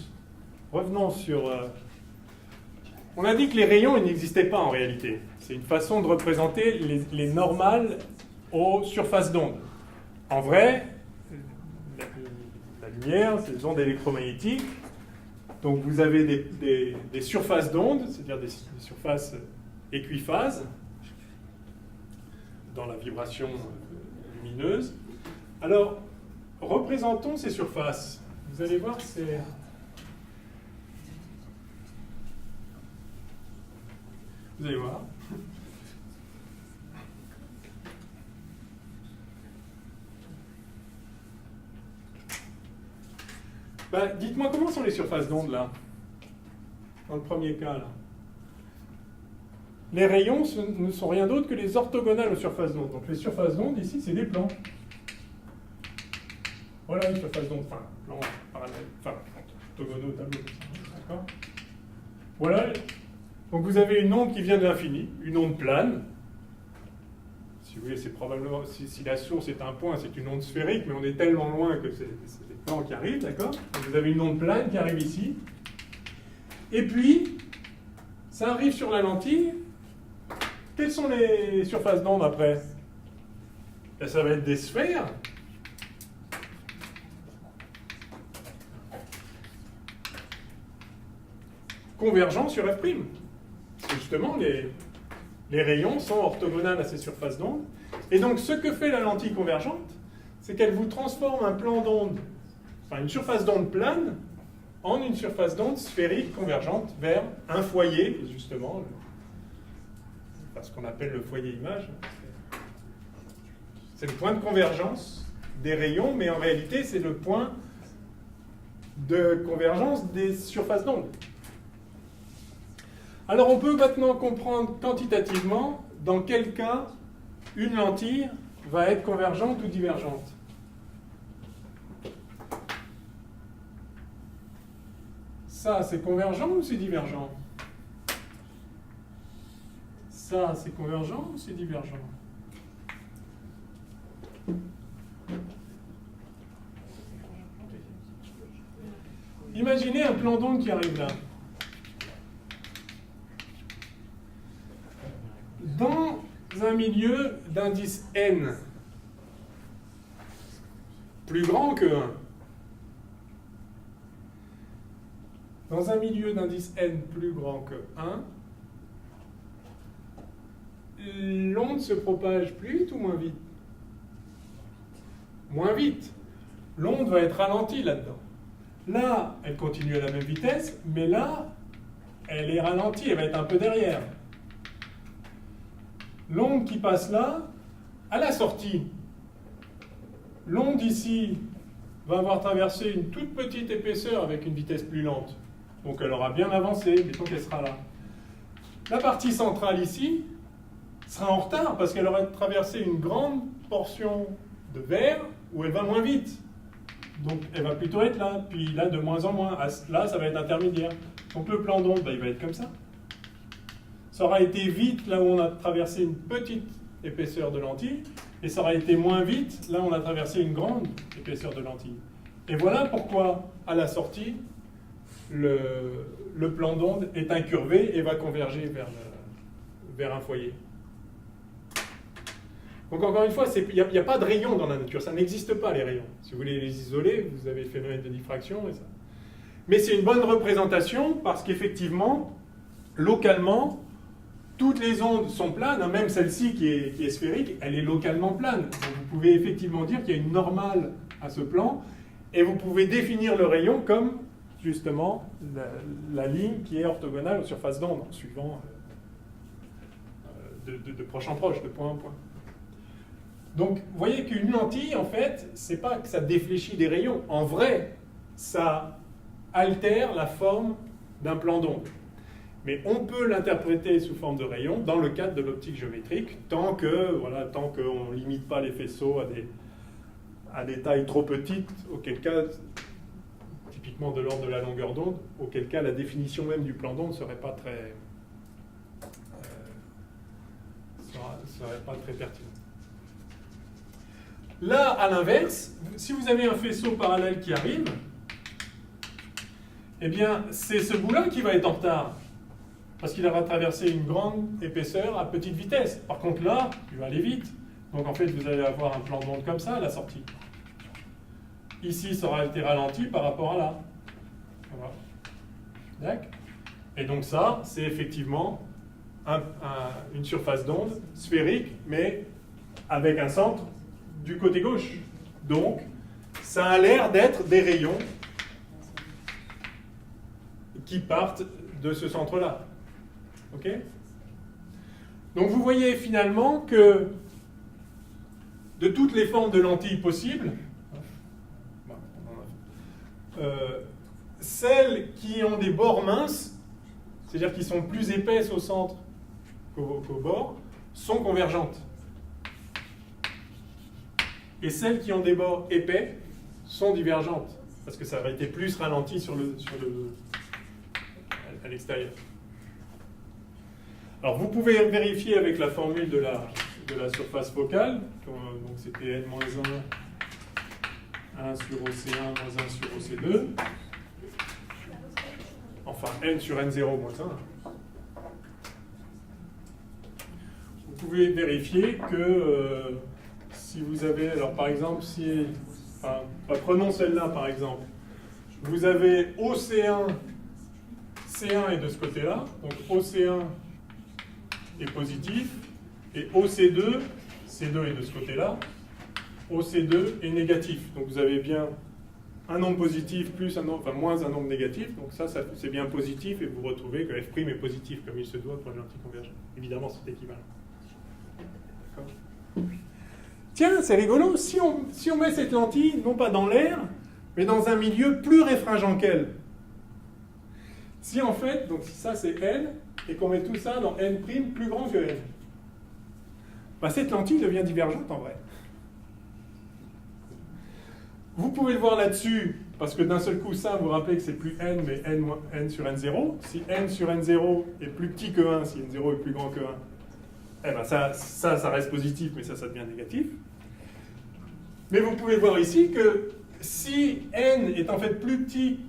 Revenons sur... On a dit que les rayons, ils n'existaient pas en réalité. C'est une façon de représenter les normales aux surfaces d'onde. En vrai, la lumière, c'est des ondes électromagnétiques. Donc vous avez des surfaces d'onde, c'est-à-dire des surfaces équiphases dans la vibration lumineuse. Alors, représentons ces surfaces. Vous allez voir, c'est... Vous allez voir. Dites-moi, comment sont les surfaces d'onde, là? Dans le premier cas, là. Les rayons ne sont rien d'autre que les orthogonales aux surfaces d'onde. Donc les surfaces d'onde, ici, c'est des plans. Voilà une surface d'onde, enfin, plan parallèle, enfin, orthogonaux au tableau. D'accord? Voilà. Donc vous avez une onde qui vient de l'infini, une onde plane. Si vous voulez, c'est probablement, si la source est un point, c'est une onde sphérique, mais on est tellement loin que c'est des plans qui arrivent, d'accord? Donc vous avez une onde plane qui arrive ici. Et puis, ça arrive sur la lentille. Quelles sont les surfaces d'onde après? Ben, ça va être des sphères. Convergents sur F'. Parce que justement, les rayons sont orthogonales à ces surfaces d'onde. Et donc, ce que fait la lentille convergente, c'est qu'elle vous transforme un plan d'onde, enfin une surface d'onde plane, en une surface d'onde sphérique convergente vers un foyer, justement, ce qu'on appelle le foyer image. C'est le point de convergence des rayons, mais en réalité, c'est le point de convergence des surfaces d'onde. Alors, on peut maintenant comprendre quantitativement dans quel cas une lentille va être convergente ou divergente. Ça, c'est convergent ou c'est divergent? Ça, c'est convergent ou c'est divergent? Imaginez un plan d'onde qui arrive là. Dans un milieu d'indice n plus grand que 1, dans un milieu d'indice n plus grand que 1, l'onde se propage plus vite ou moins vite? Moins vite. L'onde va être ralentie là-dedans. Là, elle continue à la même vitesse, mais là, elle est ralentie, elle va être un peu derrière. L'onde qui passe là, à la sortie, l'onde ici va avoir traversé une toute petite épaisseur avec une vitesse plus lente. Donc elle aura bien avancé, mettons qu'elle sera là. La partie centrale ici sera en retard parce qu'elle aura traversé une grande portion de verre où elle va moins vite. Donc elle va plutôt être là, puis là de moins en moins. Là, ça va être intermédiaire. Donc le plan d'onde, il va être comme ça. Ça aura été vite là où on a traversé une petite épaisseur de lentille, et ça aura été moins vite là où on a traversé une grande épaisseur de lentille. Et voilà pourquoi, à la sortie, le plan d'onde est incurvé et va converger vers un foyer. Donc encore une fois, il n'y a pas de rayons dans la nature, ça n'existe pas les rayons. Si vous voulez les isoler, vous avez le phénomène de diffraction et ça. Mais c'est une bonne représentation parce qu'effectivement, localement, toutes les ondes sont planes, hein, même celle-ci qui est sphérique, elle est localement plane. Donc vous pouvez effectivement dire qu'il y a une normale à ce plan, et vous pouvez définir le rayon comme justement la ligne qui est orthogonale aux surfaces d'onde, en suivant de proche en proche, de point en point. Donc vous voyez qu'une lentille, en fait, c'est pas que ça défléchit des rayons. En vrai, ça altère la forme d'un plan d'onde. Mais on peut l'interpréter sous forme de rayon dans le cadre de l'optique géométrique, tant qu'on ne limite pas les faisceaux à des tailles trop petites, auquel cas, typiquement de l'ordre de la longueur d'onde, auquel cas la définition même du plan d'onde ne serait pas très pertinente. Là, à l'inverse, si vous avez un faisceau parallèle qui arrive, eh bien, c'est ce bout-là qui va être en retard. Parce qu'il aura traversé une grande épaisseur à petite vitesse. Par contre là, il va aller vite. Donc en fait, vous allez avoir un plan d'onde comme ça à la sortie. Ici, ça aura été ralenti par rapport à là. Voilà. D'accord ? Et donc ça, c'est effectivement une surface d'onde sphérique, mais avec un centre du côté gauche. Donc, ça a l'air d'être des rayons qui partent de ce centre-là. Ok ? Donc vous voyez finalement que de toutes les formes de lentilles possibles, celles qui ont des bords minces, c'est-à-dire qui sont plus épaisses au centre qu'au bord, sont convergentes. Et celles qui ont des bords épais sont divergentes, parce que ça aurait été plus ralenti sur le à l'extérieur. Alors vous pouvez vérifier avec la formule de la surface focale, donc c'était n-1, 1 sur OC1 moins 1 sur OC2, enfin n sur n0 moins 1. Vous pouvez vérifier que si vous avez, alors par exemple, prenons celle-là par exemple, vous avez OC1, C1 est de ce côté-là, donc OC1 est positif, et OC2, C2 est de ce côté-là, OC2 est négatif. Donc vous avez bien un nombre positif plus un nombre, enfin moins un nombre négatif, donc ça c'est bien positif, et vous retrouvez que f' est positif, comme il se doit pour une lentille convergente. Évidemment, c'est équivalent. D'accord ? Tiens, c'est rigolo, si on met cette lentille, non pas dans l'air, mais dans un milieu plus réfringent qu'elle. Si en fait, donc si ça c'est n, et qu'on met tout ça dans n' plus grand que n, bah, cette lentille devient divergente en vrai. Vous pouvez le voir là-dessus, parce que d'un seul coup, ça, vous vous rappelez que c'est plus n, mais n sur n0. Si n sur n0 est plus petit que 1, si n0 est plus grand que 1, eh ben ça reste positif, mais ça devient négatif. Mais vous pouvez voir ici que si n est en fait plus petit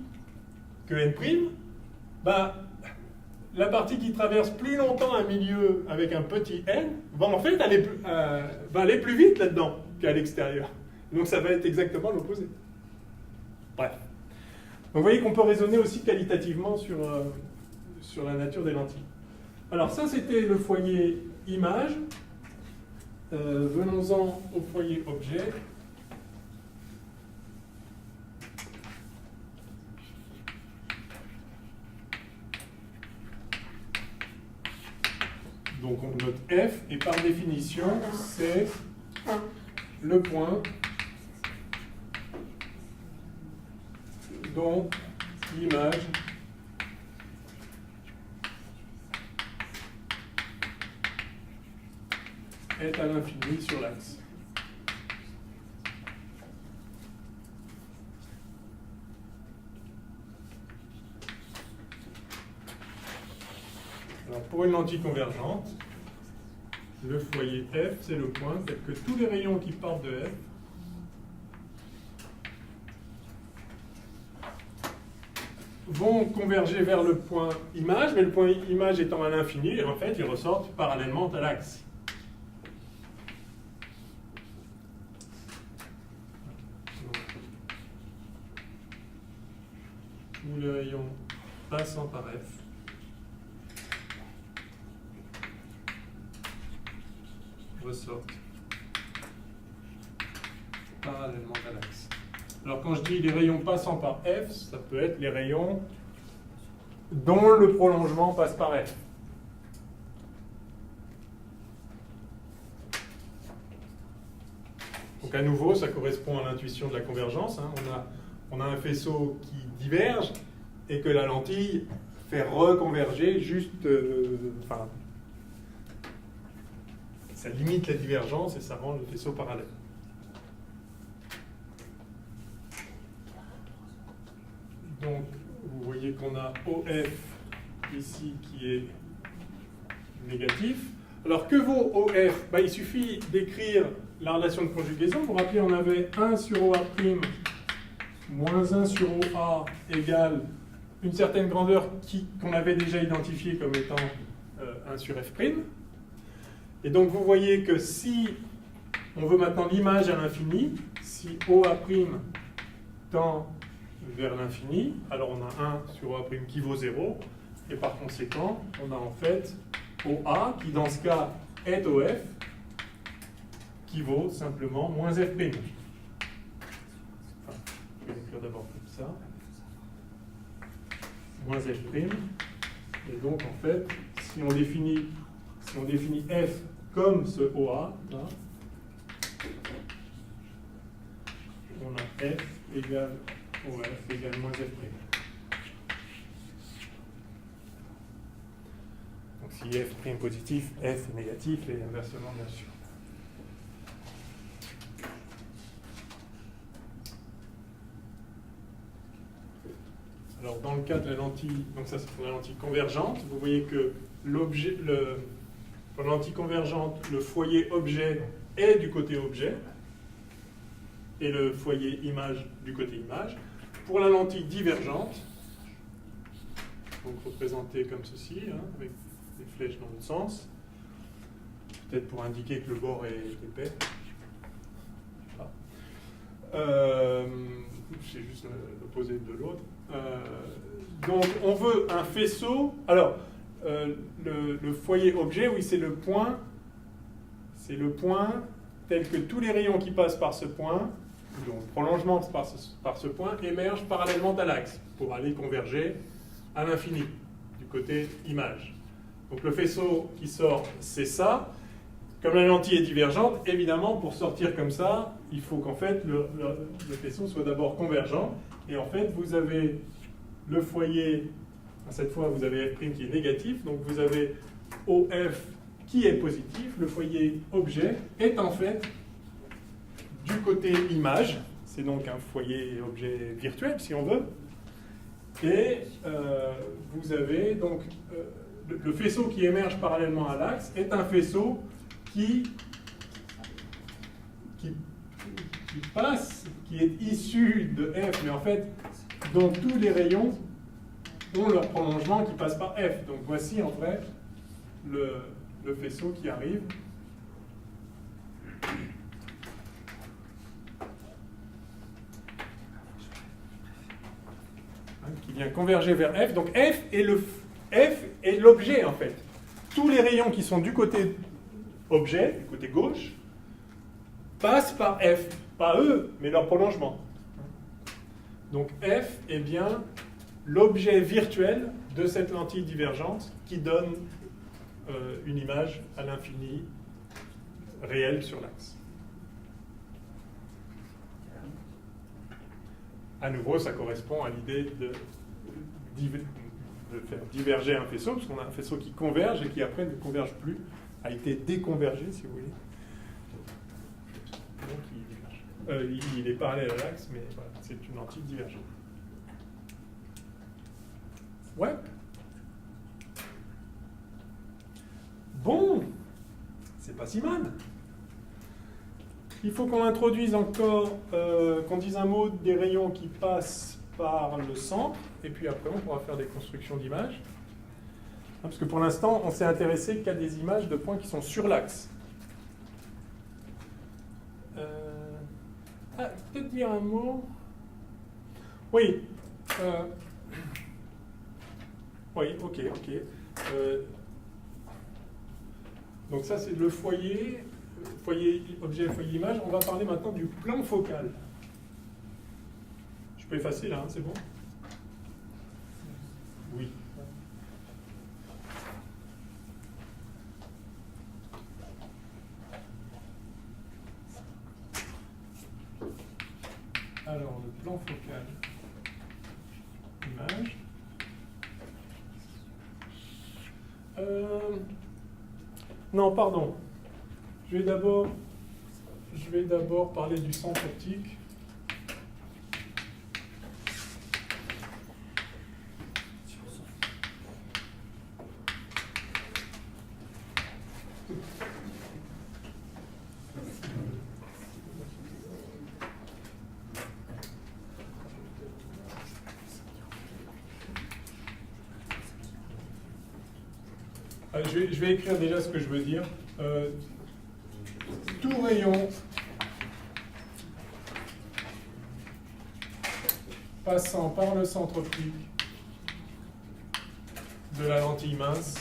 que n', bah, la partie qui traverse plus longtemps un milieu avec un petit n va en fait aller plus vite là-dedans qu'à l'extérieur. Donc ça va être exactement l'opposé. Bref. Donc vous voyez qu'on peut raisonner aussi qualitativement sur la nature des lentilles. Alors ça c'était le foyer image. Venons-en au foyer objet. Donc on note F, et par définition, c'est le point dont l'image est à l'infini sur l'axe. Alors pour une lentille convergente, le foyer F, c'est le point tel que tous les rayons qui partent de F vont converger vers le point image, mais le point image étant à l'infini, en fait, ils ressortent parallèlement à l'axe. Tous les rayons passant par F ressortent parallèlement à l'axe. Alors quand je dis les rayons passant par F, ça peut être les rayons dont le prolongement passe par F. Donc à nouveau, ça correspond à l'intuition de la convergence. Hein. On a un faisceau qui diverge et que la lentille fait reconverger juste... ça limite la divergence et ça rend le faisceau parallèle. Donc, vous voyez qu'on a OF ici qui est négatif. Alors, que vaut OF? Il suffit d'écrire la relation de conjugaison. Vous vous rappelez, on avait 1 sur OA' moins 1 sur OA égale une certaine grandeur qu'on avait déjà identifiée comme étant 1 sur F'. Et donc, vous voyez que si on veut maintenant l'image à l'infini, si OA' tend vers l'infini, alors on a 1 sur OA' qui vaut 0, et par conséquent, on a en fait OA, qui dans ce cas est OF, qui vaut simplement moins F'. Enfin, je vais l'écrire d'abord comme ça. Moins F'. Et donc, en fait, si on définit F comme ce OA, là, on a F égale OF égale moins F'. Donc si F' est positif, F est négatif et inversement bien sûr. Alors dans le cas de la lentille, donc ça c'est pour la lentille convergente, vous voyez que pour la lentille convergente, le foyer objet est du côté objet et le foyer image du côté image. Pour la lentille divergente, donc représentée comme ceci, hein, avec des flèches dans l'autre sens, peut-être pour indiquer que le bord est épais. C'est juste l'opposé de l'autre. Donc on veut un faisceau. Alors le foyer objet, oui, c'est le point tel que tous les rayons qui passent par ce point, donc le prolongement par ce point, émergent parallèlement à l'axe pour aller converger à l'infini du côté image. Donc le faisceau qui sort, c'est ça. Comme la lentille est divergente, évidemment, pour sortir comme ça, il faut qu'en fait le faisceau soit d'abord convergent. Et en fait, vous avez le foyer, cette fois vous avez f' qui est négatif, donc vous avez OF qui est positif. Le foyer objet est en fait du côté image. C'est donc un foyer objet virtuel, si on veut. Et vous avez donc le faisceau qui émerge parallèlement à l'axe est un faisceau qui passe, qui est issu de F, mais en fait, dont tous les rayons ont leur prolongement qui passe par F. Donc voici en vrai le faisceau qui arrive. Qui vient converger vers F. Donc F est l'objet en fait. Tous les rayons qui sont du côté objet, du côté gauche, passent par F. Pas eux, mais leur prolongement. Donc F est bien l'objet virtuel de cette lentille divergente qui donne une image à l'infini réelle sur l'axe. À nouveau, ça correspond à l'idée de faire diverger un faisceau, parce qu'on a un faisceau qui converge et qui après ne converge plus, a été déconvergé, si vous voulez. Donc il est parallèle à l'axe, mais voilà, c'est une lentille divergente. Ouais. Bon, c'est pas si mal. Il faut qu'on introduise encore, qu'on dise un mot des rayons qui passent par le centre, et puis après on pourra faire des constructions d'images. Parce que pour l'instant, on s'est intéressé qu'à des images de points qui sont sur l'axe. Peut-être dire un mot. Oui. Oui, ok. Donc ça, c'est le foyer. Foyer objet, foyer image. On va parler maintenant du plan focal. Je peux effacer là, hein, c'est bon? Oui. Alors, le plan focal, image. Non, pardon. Je vais d'abord parler du centre optique. Je vais écrire déjà ce que je veux dire. Tout rayon passant par le centre optique de la lentille mince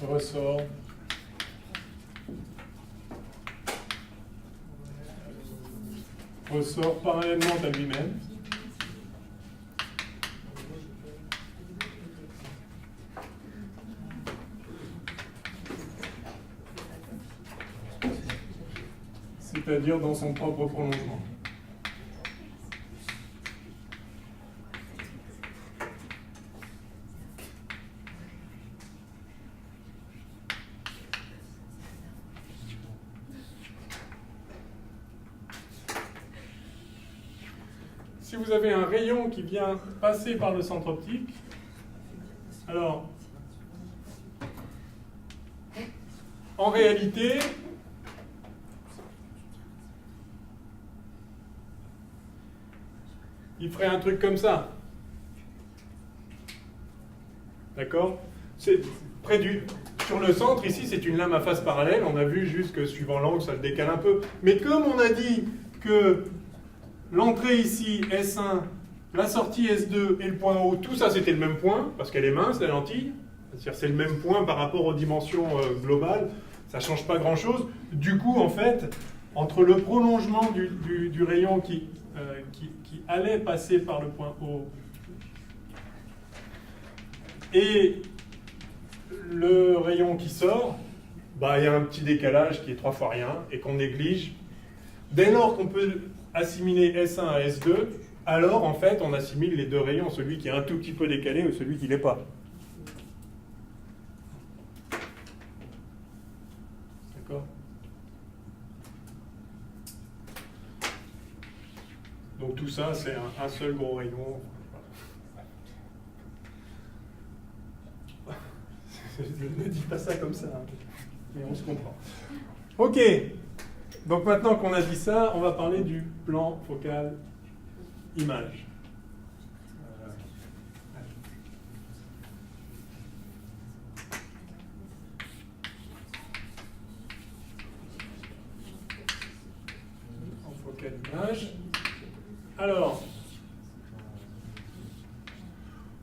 ressort parallèlement à lui-même. C'est-à-dire dans son propre prolongement. si vous avez un rayon qui vient passer par le centre optique, alors, en réalité, il ferait un truc comme ça. D'accord? C'est près du... Sur le centre, ici, c'est une lame à face parallèle. On a vu juste que suivant l'angle, ça le décale un peu. Mais comme on a dit que l'entrée ici, S1, la sortie S2 et le point O, tout ça, c'était le même point, parce qu'elle est mince, la lentille. C'est-à-dire c'est le même point par rapport aux dimensions globales. Ça ne change pas grand-chose. Du coup, en fait, entre le prolongement du rayon qui allait passer par le point O et le rayon qui sort, bah, il y a un petit décalage qui est 3 fois rien et qu'on néglige. Dès lors qu'on peut assimiler S1 à S2, alors en fait on assimile les deux rayons, celui qui est un tout petit peu décalé ou celui qui ne l'est pas. D'accord? Donc tout ça c'est un seul gros rayon. Ne dis pas ça comme ça, hein. Mais on se comprend. Ok, donc maintenant qu'on a dit ça, on va parler du plan focal image. Plan focal image. Alors,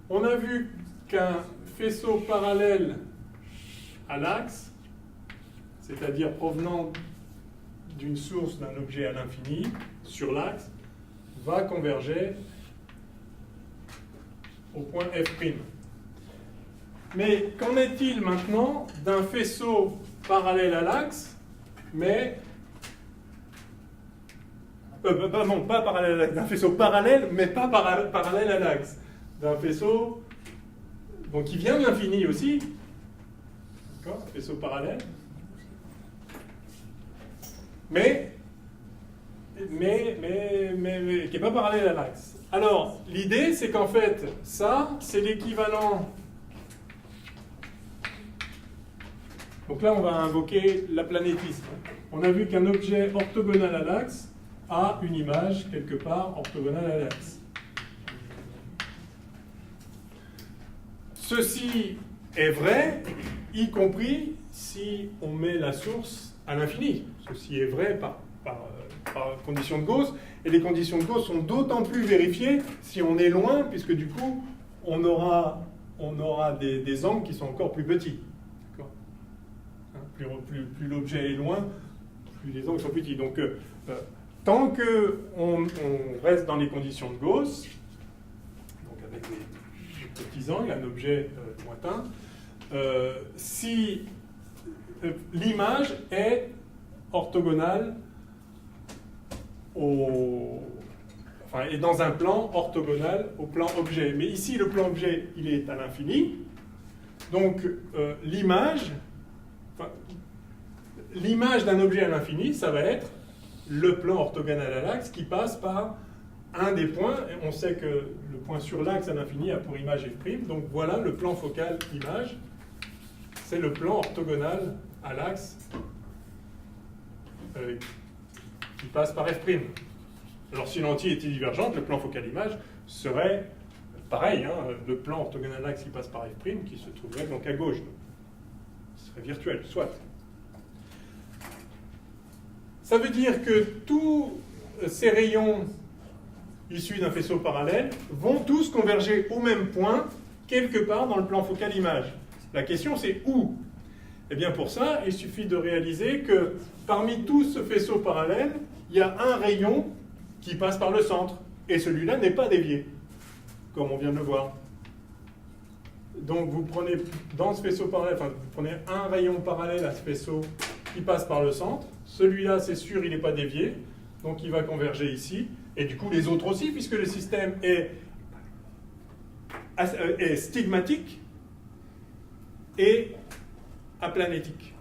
on a vu qu'un faisceau parallèle à l'axe, c'est-à-dire provenant d'une source d'un objet à l'infini, sur l'axe, va converger au point F'. Mais qu'en est-il maintenant d'un faisceau parallèle à l'axe, mais... non, pas parallèle à l'axe, d'un faisceau parallèle, mais pas parallèle à l'axe. D'un faisceau... Donc qui vient de l'infini aussi, d'accord, un faisceau parallèle, mais qui n'est pas parallèle à l'axe. Alors, l'idée, c'est qu'en fait, ça, c'est l'équivalent. Donc là, on va invoquer l'aplanétisme. On a vu qu'un objet orthogonal à l'axe a une image quelque part orthogonale à l'axe. Ceci est vrai, y compris si on met la source à l'infini. Ceci est vrai par condition de Gauss, et les conditions de Gauss sont d'autant plus vérifiées si on est loin, puisque du coup, on aura des angles qui sont encore plus petits. Plus l'objet est loin, plus les angles sont petits. Donc, tant qu'on reste dans les conditions de Gauss, donc avec les petits angles, un objet lointain, si l'image est orthogonale est dans un plan orthogonal au plan objet. Mais ici, le plan objet, il est à l'infini. Donc, l'image d'un objet à l'infini, ça va être le plan orthogonal à l'axe qui passe par un des points. On sait que le point sur l'axe à l'infini a pour image F'. Donc, voilà le plan focal image. C'est le plan orthogonal à l'axe qui passe par F'. Alors si l'entille était divergente, le plan focal image serait pareil, hein, le plan orthogonal à l'axe qui passe par F', qui se trouverait donc à gauche. Ce serait virtuel, soit. Ça veut dire que tous ces rayons issus d'un faisceau parallèle vont tous converger au même point, quelque part dans le plan focal image. La question c'est où? Eh bien pour ça, il suffit de réaliser que parmi tout ce faisceau parallèle, il y a un rayon qui passe par le centre, et celui-là n'est pas dévié, comme on vient de le voir. Donc vous prenez dans ce faisceau parallèle, enfin vous prenez un rayon parallèle à ce faisceau qui passe par le centre, celui-là c'est sûr il n'est pas dévié, donc il va converger ici, et du coup les autres aussi, puisque le système est stigmatique et aplanétique,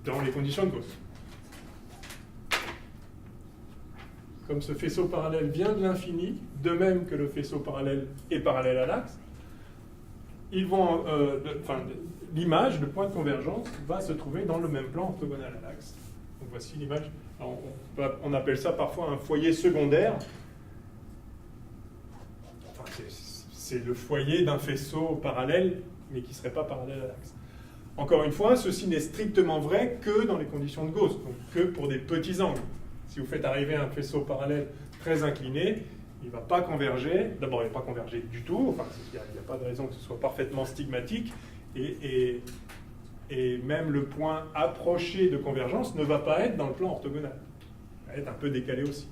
dans les conditions de Gauss. comme ce faisceau parallèle vient de l'infini, de même que le faisceau parallèle est parallèle à l'axe, ils vont, l'image, le point de convergence, va se trouver dans le même plan orthogonal à l'axe. Donc voici l'image. On appelle ça parfois un foyer secondaire. Enfin, c'est le foyer d'un faisceau parallèle, mais qui ne serait pas parallèle à l'axe. Encore une fois, ceci n'est strictement vrai que dans les conditions de Gauss, donc que pour des petits angles. Si vous faites arriver un faisceau parallèle très incliné, il ne va pas converger. D'abord, il ne va pas converger du tout. Enfin, il n'y a pas de raison que ce soit parfaitement stigmatique. Et même le point approché de convergence ne va pas être dans le plan orthogonal. Il va être un peu décalé aussi.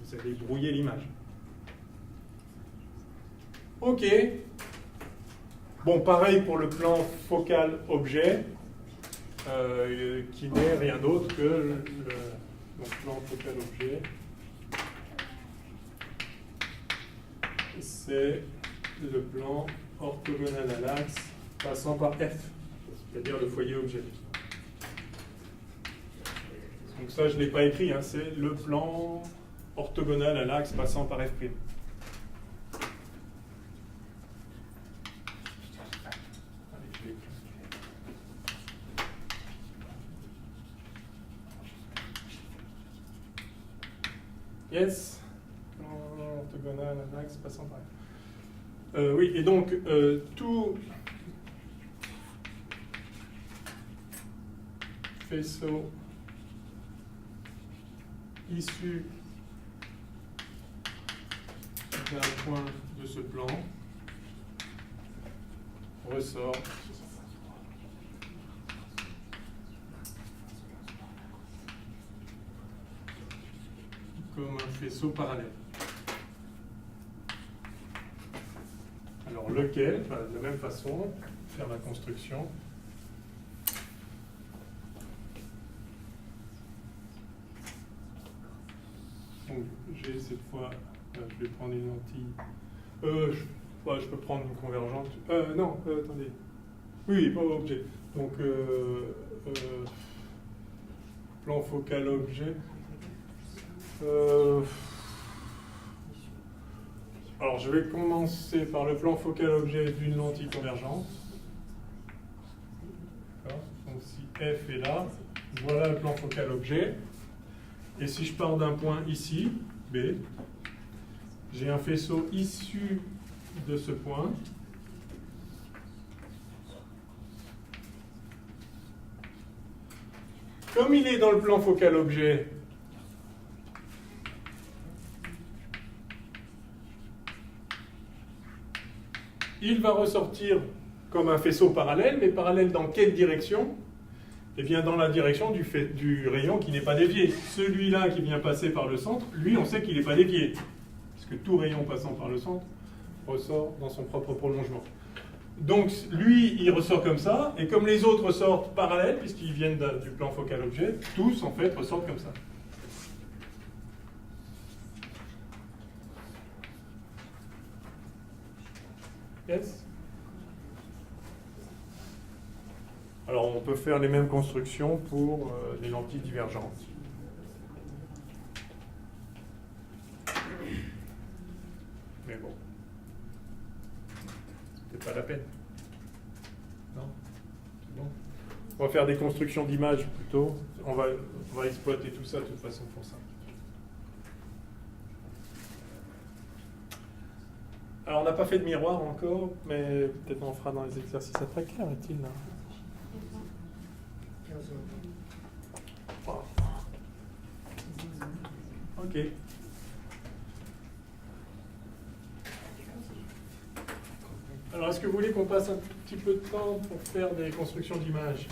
Vous allez brouiller l'image. OK. Bon, pareil pour le plan focal-objet, qui n'est rien d'autre que le plan focal-objet. C'est le plan orthogonal à l'axe passant par F, c'est-à-dire le foyer objet. Donc ça, je ne l'ai pas écrit, hein, c'est le plan orthogonal à l'axe passant par F'. Yes, orthogonal à l'axe passant par F. Oui, et donc tout faisceau issu d'un point de ce plan ressort comme un faisceau parallèle. Alors lequel, de la même façon, faire la construction. Donc j'ai cette fois, je vais prendre une lentille. Je peux prendre une convergente. Non, attendez. Oui, pas objet. Donc plan focal objet. Alors, je vais commencer par le plan focal objet d'une lentille convergente. Donc, si F est là, voilà le plan focal objet. Et si je pars d'un point ici, B, j'ai un faisceau issu de ce point. Comme il est dans le plan focal objet, il va ressortir comme un faisceau parallèle, mais parallèle dans quelle direction? Eh bien, dans la direction du rayon qui n'est pas dévié. Celui-là qui vient passer par le centre, lui, on sait qu'il n'est pas dévié, puisque tout rayon passant par le centre ressort dans son propre prolongement. Donc, lui, il ressort comme ça, et comme les autres ressortent parallèles, puisqu'ils viennent du plan focal objet, tous, en fait, ressortent comme ça. Yes. Alors, on peut faire les mêmes constructions pour les lentilles divergentes. Mais bon, c'est pas la peine. Non? C'est bon. On va faire des constructions d'images plutôt. On va exploiter tout ça de toute façon pour ça. Alors, on n'a pas fait de miroir encore, mais peut-être on fera dans les exercices après. Quelle heure est-il là? 15 heures. Wow. Ok. Alors, est-ce que vous voulez qu'on passe un tout petit peu de temps pour faire des constructions d'images?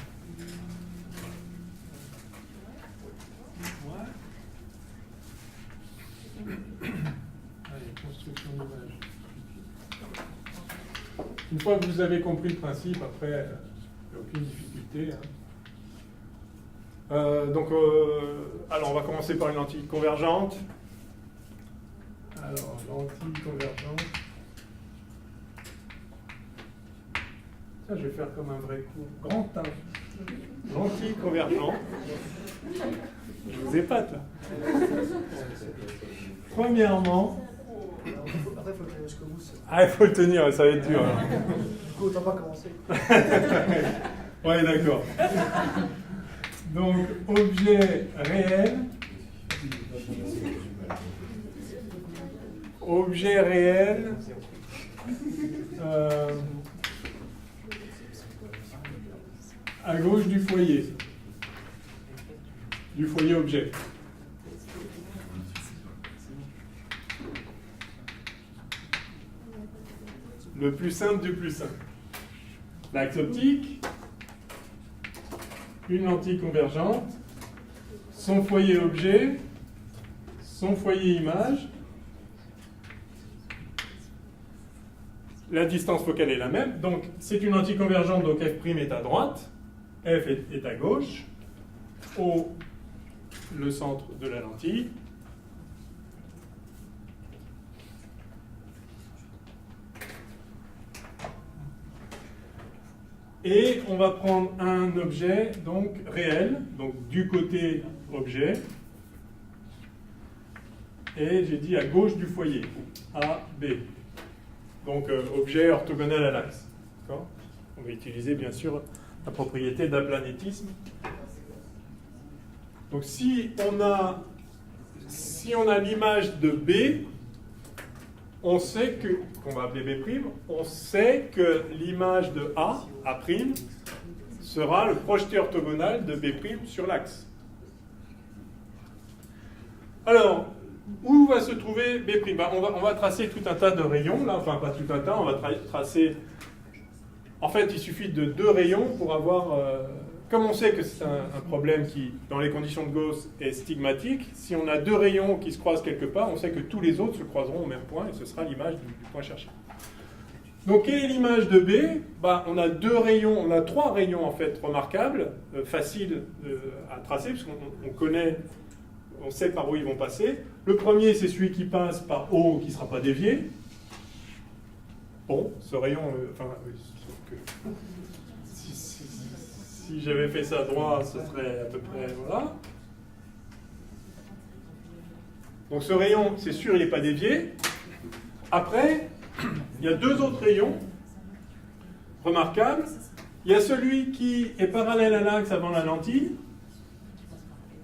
Ouais. Allez, construction d'images. Une fois que vous avez compris le principe, après, il n'y a aucune difficulté. Alors, on va commencer par une lentille convergente. Alors, lentille convergente. Ça, je vais faire comme un vrai cours. Grand 1. Lentille convergente. Je vous épate là. Premièrement, Après, il faut le tenir jusqu'au bout. Ça. il faut le tenir, ça va être dur. Alors. Du coup, autant pas commencer. Ouais, d'accord. Donc, objet réel. Objet réel. À gauche du foyer. Du foyer objet. Le plus simple du plus simple. L'axe optique, une lentille convergente, son foyer objet, son foyer image. La distance focale est la même, donc c'est une lentille convergente, donc f' est à droite, f est à gauche, O, le centre de la lentille. Et on va prendre un objet donc réel, donc du côté objet, et j'ai dit à gauche du foyer, A, B. Donc objet orthogonal à l'axe. On va utiliser bien sûr la propriété d'aplanétisme. Donc si on a l'image de B, on sait que, qu'on va appeler B', on sait que l'image de A, A', sera le projeté orthogonal de B' sur l'axe. Alors, où va se trouver B'? On va tracer tout un tas de rayons, là, enfin pas tout un tas, on va tracer... En fait, il suffit de 2 rayons pour avoir... Comme on sait que c'est un problème qui, dans les conditions de Gauss, est stigmatique, si on a 2 rayons qui se croisent quelque part, on sait que tous les autres se croiseront au même point, et ce sera l'image du point cherché. Donc, quelle est l'image de B? On a 2 rayons, on a 3 rayons en fait remarquables, faciles à tracer, puisqu'on connaît, on sait par où ils vont passer. Le premier, c'est celui qui passe par O, qui ne sera pas dévié. Bon, ce rayon, sauf que si j'avais fait ça droit, ce serait à peu près, voilà. Donc ce rayon, c'est sûr, il n'est pas dévié. Après, il y a 2 autres rayons remarquables. Il y a celui qui est parallèle à l'axe avant la lentille.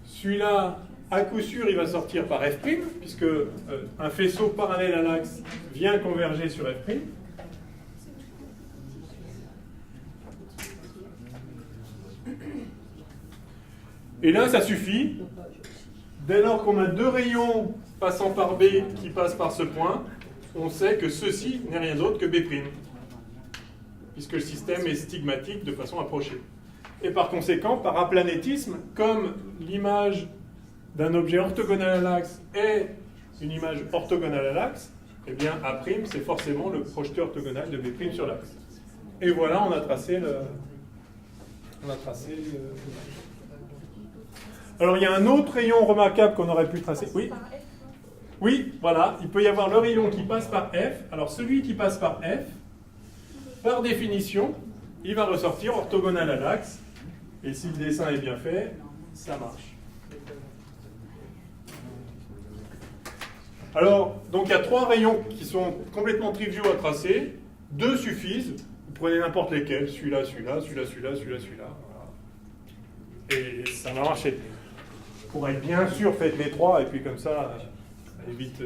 Celui-là, à coup sûr, il va sortir par F', puisque un faisceau parallèle à l'axe vient converger sur F'. Et là, ça suffit. Dès lors qu'on a 2 rayons passant par B qui passent par ce point, on sait que ceci n'est rien d'autre que B', puisque le système est stigmatique de façon approchée. Et par conséquent, par aplanétisme, comme l'image d'un objet orthogonal à l'axe est une image orthogonale à l'axe, eh bien A', c'est forcément le projeté orthogonal de B' sur l'axe. Et voilà, on a tracé le... Alors, il y a un autre rayon remarquable qu'on aurait pu tracer. Oui? Oui, voilà. Il peut y avoir le rayon qui passe par F. Alors, celui qui passe par F, par définition, il va ressortir orthogonal à l'axe. Et si le dessin est bien fait, ça marche. Alors, donc il y a 3 rayons qui sont complètement triviaux à tracer. 2 suffisent. Vous prenez n'importe lesquels. Celui-là, celui-là, celui-là, celui-là, celui-là, celui-là. Voilà. Et ça va marcher. Pour être bien sûr, faites les 3, et puis comme ça évite,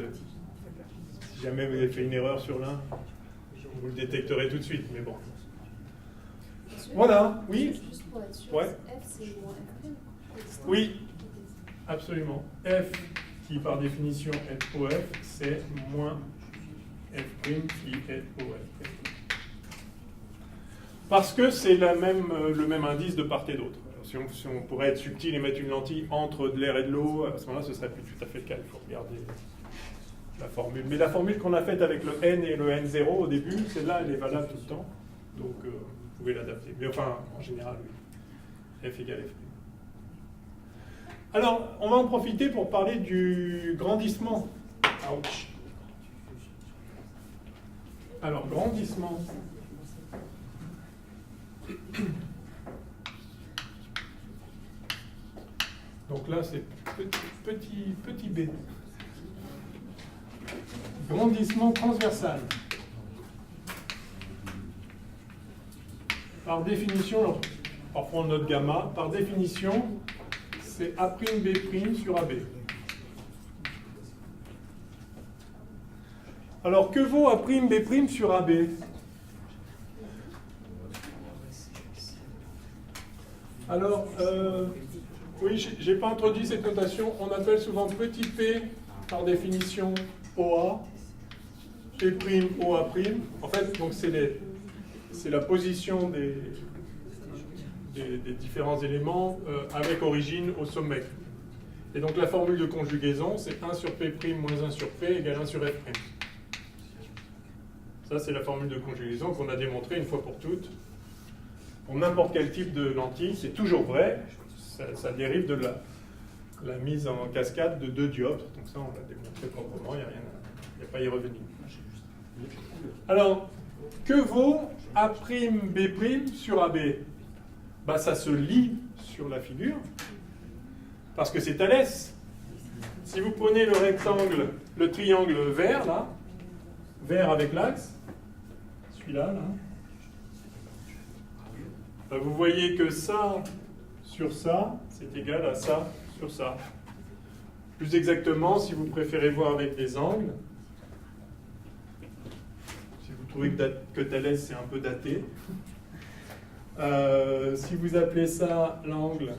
si jamais vous avez fait une erreur sur l'un, vous le détecterez tout de suite, mais bon. Voilà, oui. Juste pour être sûr, Ouais. F c'est moins F'. Oui, absolument. F, qui par définition est OF, c'est moins F' qui est OF. Parce que c'est le même indice de part et d'autre. Si on pourrait être subtil et mettre une lentille entre de l'air et de l'eau, à ce moment-là, ce serait plus tout à fait le cas. Il faut regarder la formule. Mais la formule qu'on a faite avec le n et le n0 au début, celle-là, elle est valable tout le temps. Donc, vous pouvez l'adapter. Mais enfin, en général, oui. F égale F'. Alors, on va en profiter pour parler du grandissement. Ouch. Alors, grandissement. Donc là, c'est petit b. Grandissement transversal. Par définition, alors, parfois on note gamma, par définition, c'est A'B' sur AB. Alors, que vaut A'B' sur AB? Alors, oui, j'ai pas introduit cette notation. On appelle souvent petit p, par définition, OA, P' OA'. En fait, donc c'est la position des différents éléments avec origine au sommet. Et donc la formule de conjugaison, c'est 1 sur P' moins 1 sur P égale 1 sur F'. Ça, c'est la formule de conjugaison qu'on a démontrée une fois pour toutes. Pour n'importe quel type de lentille, c'est toujours vrai. Ça dérive de la mise en cascade de 2 dioptres. Donc ça, on l'a démontré proprement, il n'y a pas à y revenir. Alors, que vaut A'B' sur AB? Bah, ça se lit sur la figure, parce que c'est Thalès. Si vous prenez le rectangle, le triangle vert, là, vert avec l'axe, celui-là, là, bah, vous voyez que ça sur ça, c'est égal à ça sur ça. Plus exactement, si vous préférez voir avec des angles, si vous trouvez que Thalès c'est un peu daté, si vous appelez ça l'angle,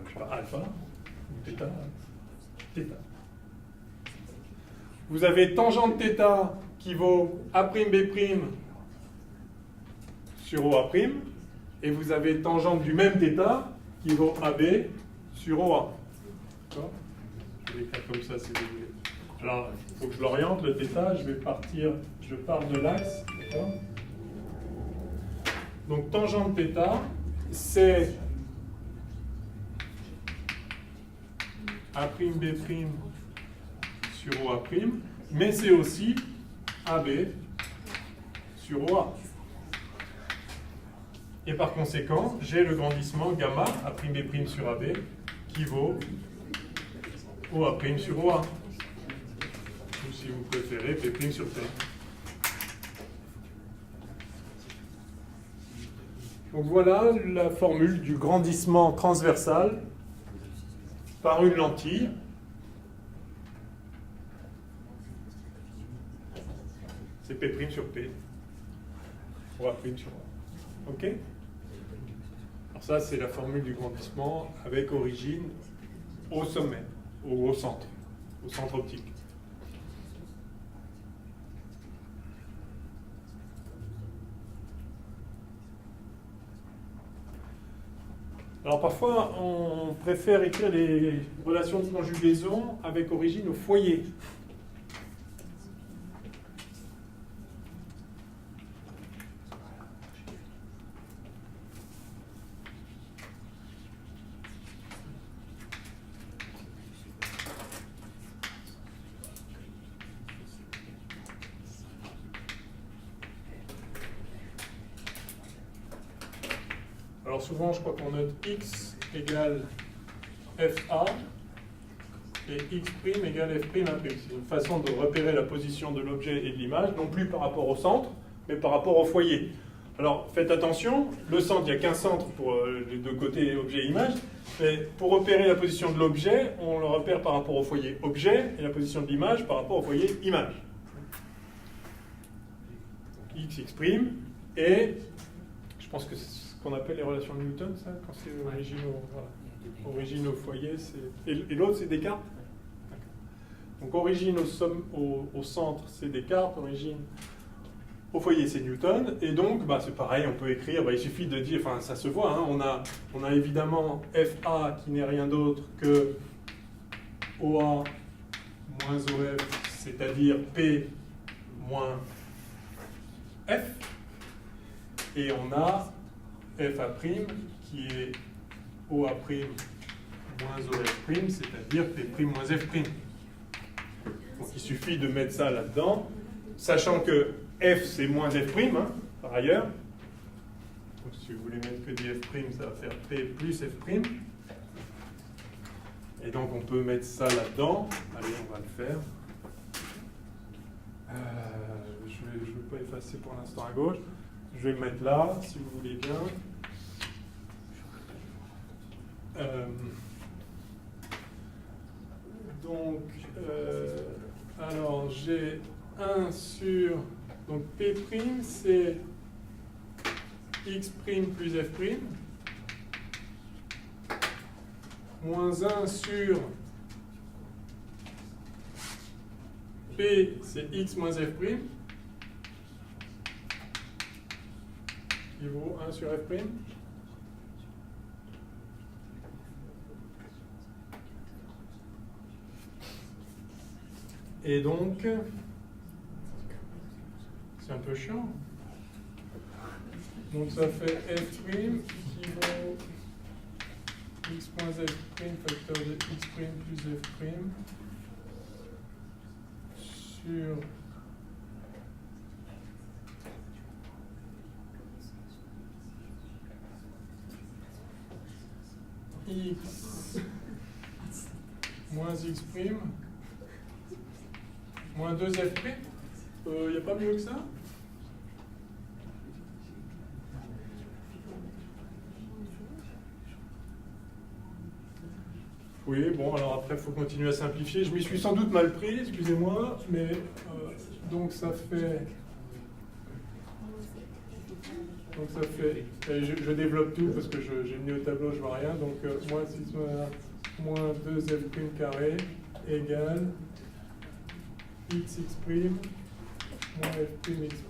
je sais pas, alpha, ou θ, θ. Vous avez tangente θ qui vaut A'B' sur OA', et vous avez tangente du même θ qui vaut AB sur OA. D'accord ? Je vais l'écrire comme ça si vous voulez. Alors, il faut que je l'oriente, le θ, je pars de l'axe. D'accord ? Donc, tangente θ, c'est A'B' sur OA', mais c'est aussi AB sur OA. Et par conséquent, j'ai le grandissement gamma A'B' sur AB qui vaut OA' sur OA. Ou si vous préférez, P' sur P. Donc voilà la formule du grandissement transversal par une lentille. C'est P' sur P. OA' sur OA. OK ? Alors ça, c'est la formule du grandissement avec origine au sommet, ou au centre optique. Alors parfois, on préfère écrire les relations de conjugaison avec origine au foyer. Alors souvent, je crois qu'on note x égale fa et x' égale f'. C'est une façon de repérer la position de l'objet et de l'image, non plus par rapport au centre, mais par rapport au foyer. Alors faites attention, le centre, il n'y a qu'un centre pour les deux côtés objet et image, mais pour repérer la position de l'objet, on le repère par rapport au foyer objet et la position de l'image par rapport au foyer image. Donc, x et je pense que c'est qu'on appelle les relations de Newton, ça, quand c'est origine au foyer, c'est... Et l'autre, c'est Descartes. Donc origine au centre, c'est Descartes, origine au foyer, c'est Newton, et donc, bah, c'est pareil, on peut écrire, bah, il suffit de dire, enfin, ça se voit, hein, on a évidemment FA qui n'est rien d'autre que OA moins OF, c'est-à-dire P moins F, et on a FA' qui est OA' moins OF', c'est-à-dire P' moins F'. Donc il suffit de mettre ça là-dedans, sachant que F c'est moins F', hein, par ailleurs. Donc si vous voulez mettre que des F', ça va faire P plus F'. Et donc on peut mettre ça là-dedans. Allez, on va le faire. Je ne veux pas effacer pour l'instant à gauche. Je vais le mettre là, si vous voulez bien. Donc, alors j'ai 1 sur, donc P', c'est X' plus F', moins 1 sur P, c'est X moins F', qui vaut 1 sur F'. Et donc, c'est un peu chiant. Donc ça fait F' qui vaut X moins F' facteur de X' plus F' sur X moins X' moins 2F'. Il n'y a pas mieux que ça? Oui, bon, alors après, il faut continuer à simplifier. Je m'y suis sans doute mal pris, excusez-moi, mais donc ça fait... je développe tout parce que j'ai mis au tableau, je vois rien. Donc, moins 6 moins 2F' carré égale X' moins F'X',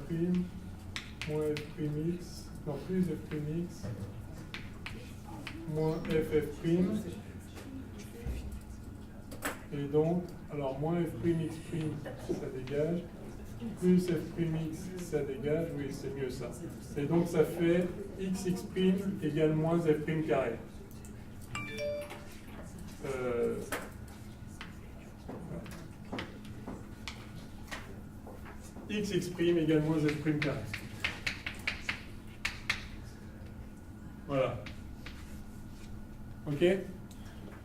moins F'X, non, plus F'X, moins FF', et donc, alors moins F'X', ça dégage, plus F'X, ça dégage, oui, c'est mieux ça. Et donc, ça fait Xx' égale moins F' carré. Xx' égale moins F' carré. Voilà. OK?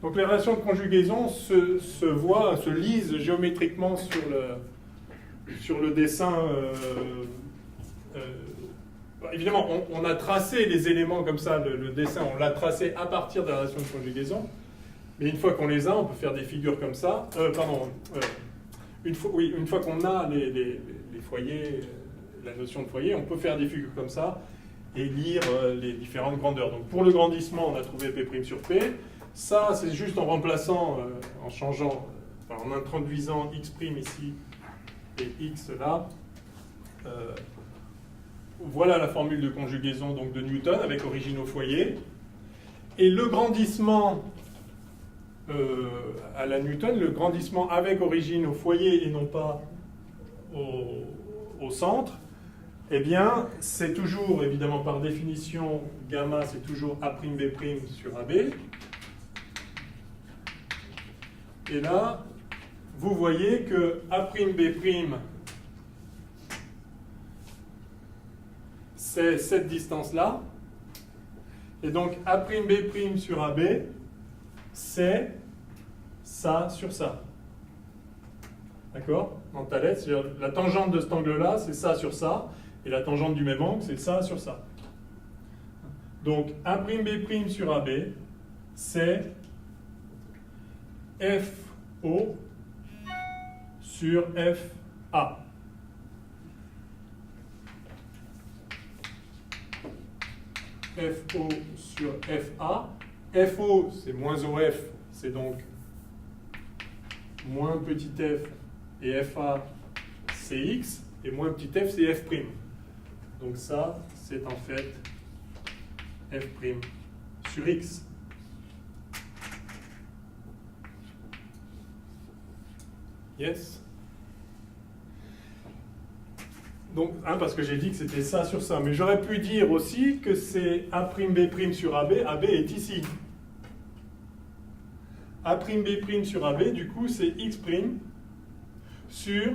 Donc les relations de conjugaison se lisent géométriquement sur le dessin. Évidemment, on a tracé les éléments comme ça, le dessin, on l'a tracé à partir des relations de conjugaison. Mais une fois qu'on les a, on peut faire des figures comme ça. Une fois qu'on a les foyers, la notion de foyer, on peut faire des figures comme ça et lire les différentes grandeurs. Donc pour le grandissement, on a trouvé P' sur P. Ça, c'est juste en remplaçant, en changeant, en introduisant X' ici et X là. Voilà la formule de conjugaison donc, de Newton avec origine au foyer. Et le grandissement à la Newton, le grandissement avec origine au foyer et non pas au centre, eh bien, c'est toujours, évidemment, par définition, gamma, c'est toujours A'B' sur AB. Et là, vous voyez que A'B', c'est cette distance-là. Et donc, A'B' sur AB, c'est ça sur ça. D'accord? En Thalès, c'est-à-dire la tangente de cet angle-là, c'est ça sur ça. Et la tangente du même angle, c'est ça sur ça. Donc, A'B' sur AB, c'est FO sur FA. FO sur FA. FO, c'est moins OF, c'est donc moins petit f, et FA, c'est X, et moins petit f, c'est F'. Donc ça, c'est en fait F' sur X. Yes? Donc, parce que j'ai dit que c'était ça sur ça. Mais j'aurais pu dire aussi que c'est A'B' sur AB. AB est ici. A'B' sur AB, du coup, c'est X' sur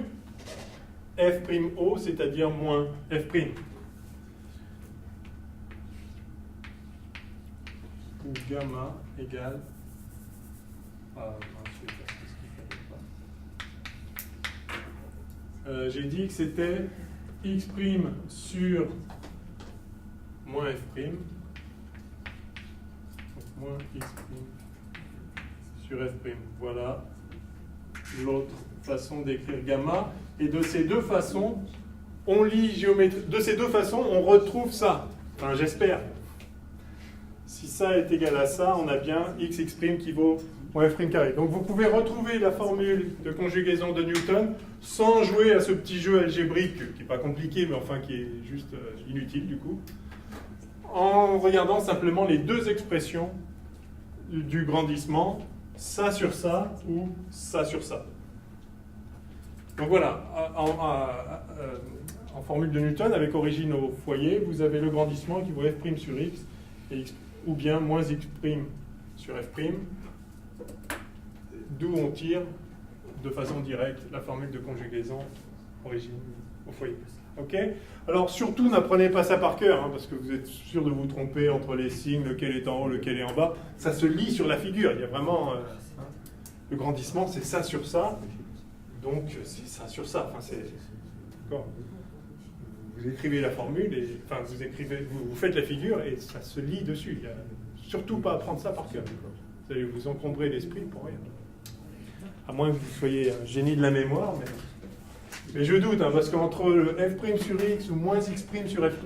F'O, c'est-à-dire moins F'. Où gamma égale Ah, non, je vais faire ce qu'il fallait pas. J'ai dit que c'était x' sur moins f'. Donc moins x' sur f'. Voilà l'autre façon d'écrire gamma. Et de ces deux façons, on lit géométrie. De ces deux façons, on retrouve ça. Enfin, j'espère. Si ça est égal à ça, on a bien x' qui vaut moins f' carré. Donc vous pouvez retrouver la formule de conjugaison de Newton sans jouer à ce petit jeu algébrique qui n'est pas compliqué, mais enfin qui est juste inutile du coup, en regardant simplement les deux expressions du grandissement, ça sur ça ou ça sur ça. Donc voilà, en formule de Newton, avec origine au foyer, vous avez le grandissement qui vaut f' sur x, et x ou bien moins x' sur f', d'où on tire de façon directe la formule de conjugaison origine au foyer. Ok ? Alors surtout, n'apprenez pas ça par cœur, hein, parce que vous êtes sûr de vous tromper entre les signes, lequel est en haut, lequel est en bas. Ça se lit sur la figure. Il y a vraiment le grandissement, c'est ça sur ça. Donc c'est ça sur ça. Enfin, c'est d'accord. Vous écrivez la formule et enfin vous faites la figure et ça se lit dessus. Il y a surtout pas apprendre ça par cœur. Vous allez vous encombrer l'esprit pour rien. À moins que vous soyez un génie de la mémoire, mais je doute, hein, parce qu'entre le f' sur x ou moins x' sur f',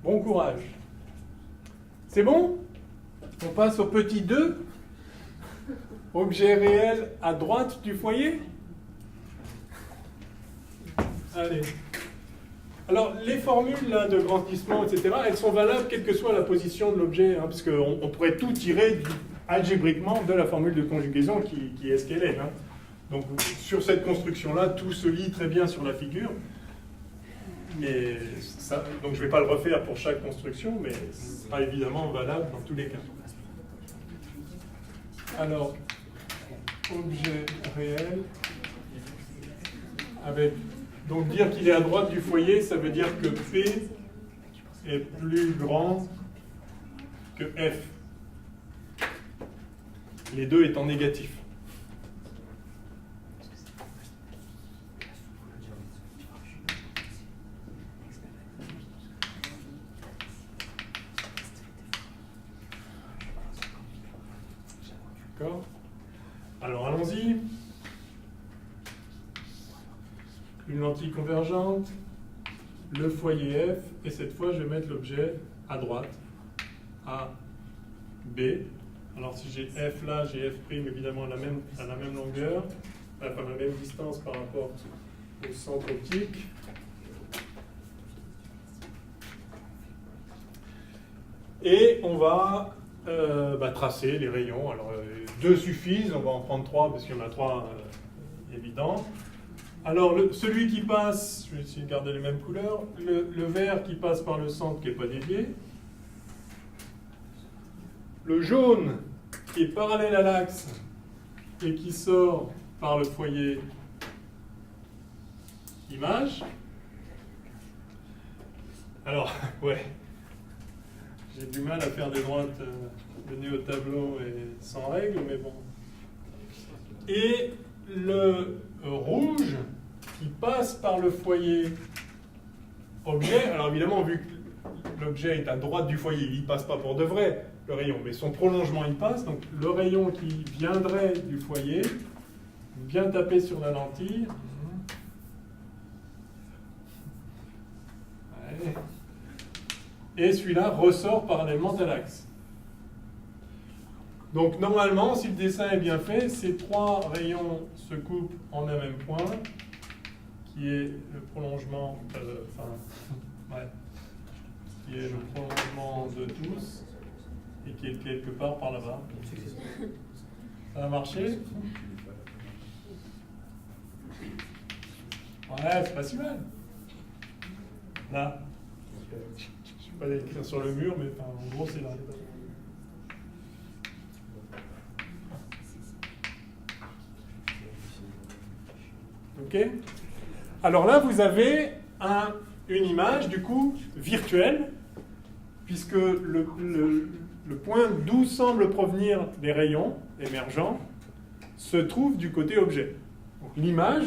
bon courage. C'est bon? On passe au petit 2. Objet réel à droite du foyer. Allez. Alors, les formules là, de grandissement, etc., elles sont valables quelle que soit la position de l'objet, hein, parce qu'on pourrait tout tirer algébriquement de la formule de conjugaison qui est ce qu'elle est. Hein. Donc, sur cette construction-là, tout se lit très bien sur la figure. Mais ça, donc, je ne vais pas le refaire pour chaque construction, mais ce sera évidemment valable dans tous les cas. Alors, objet réel avec... Donc dire qu'il est à droite du foyer, ça veut dire que P est plus grand que F. Les deux étant négatifs. D'accord ? Alors allons-y. Une lentille convergente, le foyer F, et cette fois je vais mettre l'objet à droite, A, B. Alors si j'ai F là, j'ai F' évidemment à la même longueur, enfin la même distance par rapport au centre optique. Et on va tracer les rayons. Alors 2 suffisent, on va en prendre 3 parce qu'il y en a 3 évidents. Alors, celui qui passe, je vais essayer de garder les mêmes couleurs, le vert qui passe par le centre qui n'est pas dévié, le jaune qui est parallèle à l'axe et qui sort par le foyer image. Alors, ouais, j'ai du mal à faire des droites données au tableau et sans règle, mais bon. Et le rouge qui passe par le foyer objet, alors évidemment vu que l'objet est à droite du foyer, il ne passe pas pour de vrai le rayon, mais son prolongement il passe, donc le rayon qui viendrait du foyer vient taper sur la lentille. Ouais. Et celui-là ressort parallèlement à l'axe. Donc normalement, si le dessin est bien fait, ces 3 rayons se coupent en un même point, qui est le prolongement, qui est le prolongement de tous, et qui est quelque part par là-bas. Ça a marché? Ouais, c'est pas si mal. Là. Je ne vais pas l'écrire sur le mur, mais en gros, c'est là. Ok ? Alors là, vous avez une image, du coup, virtuelle, puisque le point d'où semblent provenir les rayons émergents, se trouve du côté objet. Donc l'image,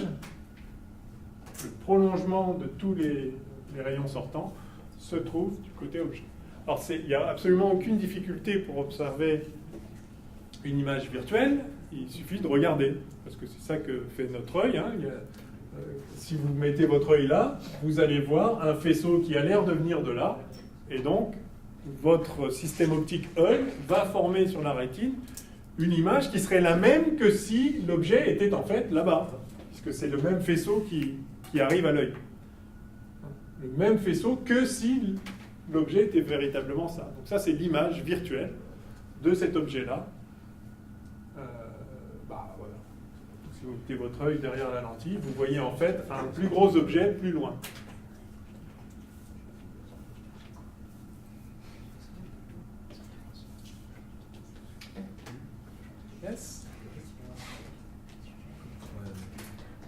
le prolongement de tous les rayons sortants, se trouve du côté objet. Alors il n'y a absolument aucune difficulté pour observer une image virtuelle, il suffit de regarder, parce que c'est ça que fait notre œil. Hein. Si vous mettez votre œil là, vous allez voir un faisceau qui a l'air de venir de là, et donc votre système optique œil va former sur la rétine une image qui serait la même que si l'objet était en fait là-bas, puisque c'est le même faisceau qui arrive à l'œil. Le même faisceau que si l'objet était véritablement ça. Donc ça, c'est l'image virtuelle de cet objet-là. Voilà. Si vous mettez votre œil derrière la lentille, vous voyez en fait un plus gros objet plus loin. Yes.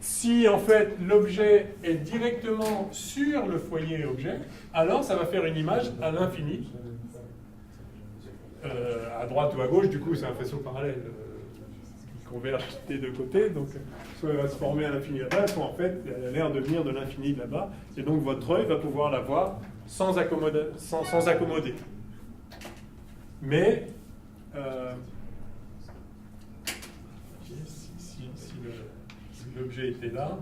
Si en fait l'objet est directement sur le foyer objet, alors ça va faire une image à l'infini. À droite ou à gauche, du coup c'est un faisceau parallèle qui converge des deux côtés, donc soit il va se former à l'infini là-bas, soit en fait elle a l'air de venir de l'infini là-bas, et donc votre œil va pouvoir la voir sans accommoder. Mais si l'objet était là,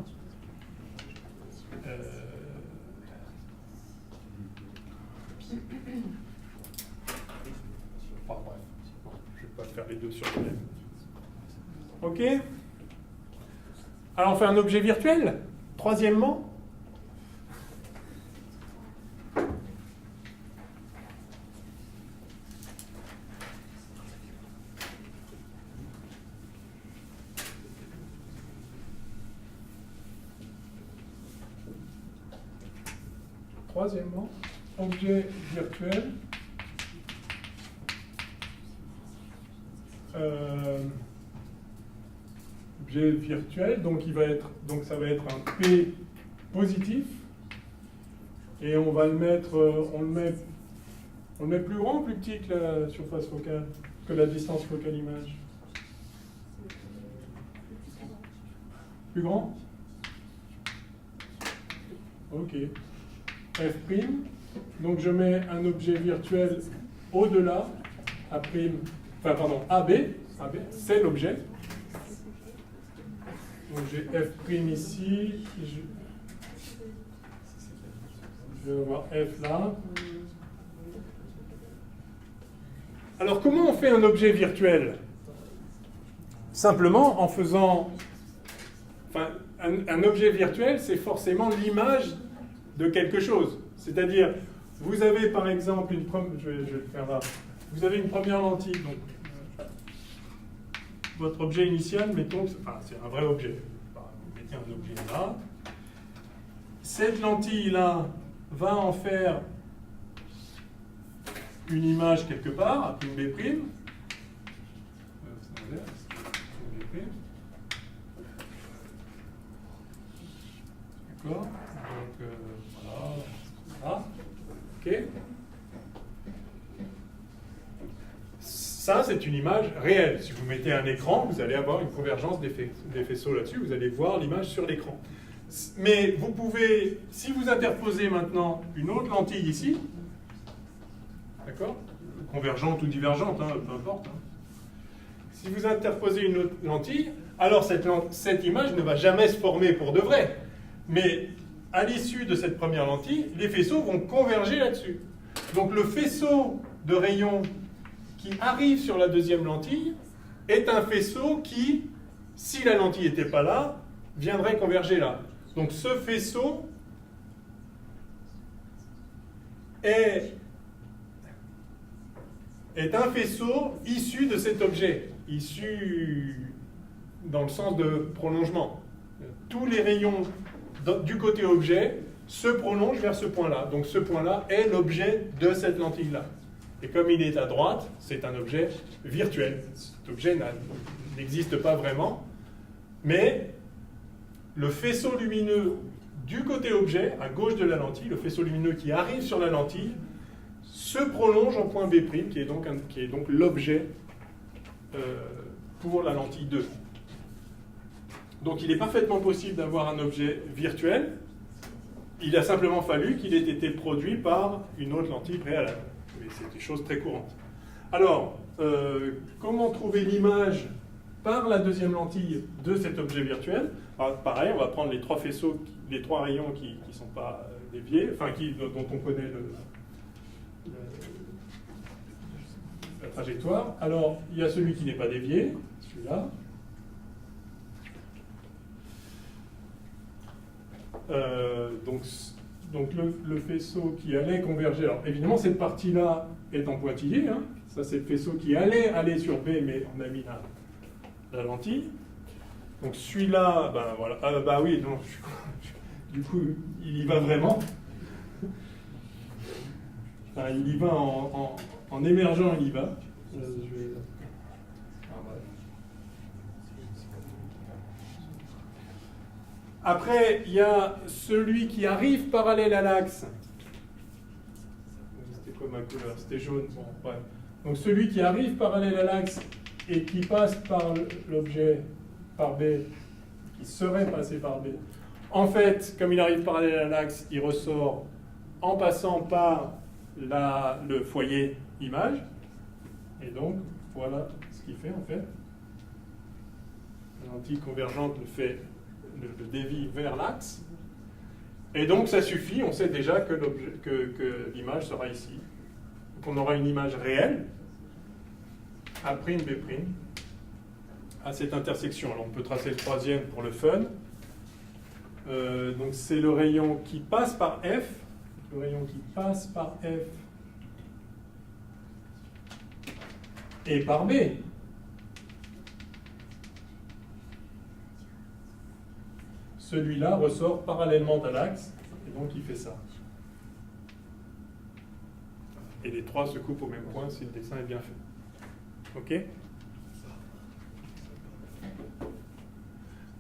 enfin bref, je ne vais pas faire les deux sur le même. Ok. Alors on fait un objet virtuel. Troisièmement, objet virtuel. Objet virtuel, donc ça va être un P positif, et on va le mettre, on le met plus grand ou plus petit que la surface focale, que la distance focale image? Plus grand? Ok. F', donc je mets un objet virtuel au-delà, AB, c'est l'objet. Donc j'ai F' ici, je vais avoir F là. Alors comment on fait un objet virtuel? Simplement en faisant... un objet virtuel, c'est forcément l'image de quelque chose. C'est-à-dire, vous avez par exemple je vais le faire là. Vous avez une première lentille, donc votre objet initial, mettons, c'est un vrai objet. Vous mettez un objet là. Cette lentille-là va en faire une image quelque part, appelée B'. D'accord? Donc, voilà. OK. Ça, c'est une image réelle. Si vous mettez un écran, vous allez avoir une convergence des faisceaux là-dessus. Vous allez voir l'image sur l'écran. Mais vous pouvez, si vous interposez maintenant une autre lentille ici, d'accord? Convergente ou divergente, hein, peu importe. Hein. Si vous interposez une autre lentille, alors cette image ne va jamais se former pour de vrai. Mais à l'issue de cette première lentille, les faisceaux vont converger là-dessus. Donc le faisceau de rayons qui arrive sur la deuxième lentille est un faisceau qui, si la lentille n'était pas là, viendrait converger là. Donc ce faisceau est un faisceau issu de cet objet, issu dans le sens de prolongement. Tous les rayons du côté objet se prolongent vers ce point-là. Donc ce point-là est l'objet de cette lentille-là. Et comme il est à droite, c'est un objet virtuel. Cet objet n'existe pas vraiment, mais le faisceau lumineux du côté objet, à gauche de la lentille, le faisceau lumineux qui arrive sur la lentille, se prolonge en point B', qui est donc, l'objet pour la lentille 2. Donc il est parfaitement possible d'avoir un objet virtuel. Il a simplement fallu qu'il ait été produit par une autre lentille préalable. Mais c'est des choses très courantes. Alors, comment trouver l'image par la deuxième lentille de cet objet virtuel? Alors, pareil, on va prendre les trois faisceaux, les trois rayons qui ne sont pas déviés, enfin dont on connaît la trajectoire. Alors, il y a celui qui n'est pas dévié, celui-là. Donc le faisceau qui allait converger, alors évidemment cette partie-là est en pointillé, hein. Ça c'est le faisceau qui allait aller sur B, mais on a mis la lentille. Donc celui-là, ben voilà, bah oui, non, du coup il y va vraiment. Enfin, il y va en émergeant, il y va. Après, il y a celui qui arrive parallèle à l'axe. C'était quoi ma couleur? C'était jaune. Bon, ouais. Donc celui qui arrive parallèle à l'axe et qui passe par l'objet, par B, qui serait passé par B. En fait, comme il arrive parallèle à l'axe, il ressort en passant par le foyer image. Et donc, voilà ce qu'il fait en fait. La lentille convergente le dévie vers l'axe. Et donc ça suffit, on sait déjà que l'image sera ici. Donc on aura une image réelle, A', B', à cette intersection. Alors on peut tracer le troisième pour le fun. Donc c'est le rayon qui passe par F, le rayon qui passe par F et par B. Celui-là ressort parallèlement à l'axe, et donc il fait ça. Et les trois se coupent au même point si le dessin est bien fait. OK?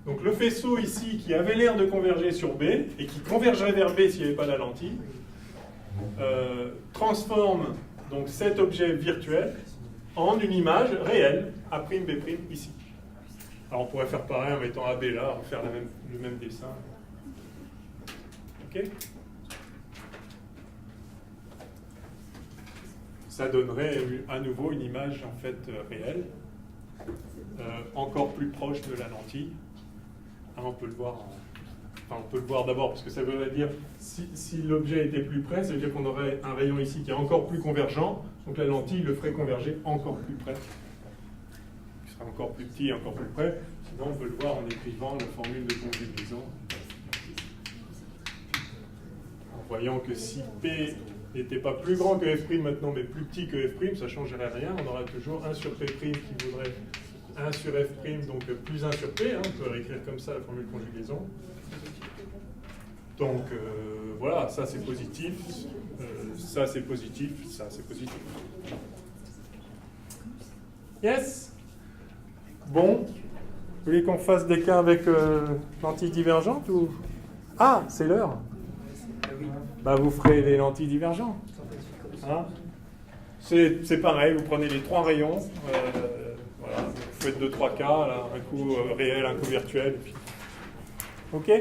Donc le faisceau ici, qui avait l'air de converger sur B, et qui convergerait vers B s'il n'y avait pas la lentille, transforme donc cet objet virtuel en une image réelle, A', B' ici. Alors on pourrait faire pareil en mettant AB là, faire le même dessin. OK? Ça donnerait à nouveau une image en fait réelle, encore plus proche de la lentille. Hein, on peut le voir, on peut le voir d'abord parce que ça veut dire si l'objet était plus près, ça veut dire qu'on aurait un rayon ici qui est encore plus convergent, donc la lentille le ferait converger encore plus près. Encore plus petit et encore plus près. Sinon, on peut le voir en écrivant la formule de conjugaison. En voyant que si P n'était pas plus grand que F' maintenant, mais plus petit que F', ça ne changerait rien. On aura toujours 1 sur P' qui vaudrait 1 sur F', donc plus 1 sur P. Hein, on peut réécrire comme ça la formule de conjugaison. Donc, voilà, ça c'est positif. Ça c'est positif. Ça c'est positif. Yes? Bon, vous voulez qu'on fasse des cas avec lentilles divergentes ou... Ah, c'est l'heure. Bah, vous ferez les lentilles divergentes. Hein? C'est pareil, vous prenez les trois rayons, voilà, vous faites 2-3 cas, là, un coup réel, un coup virtuel. Et puis... OK?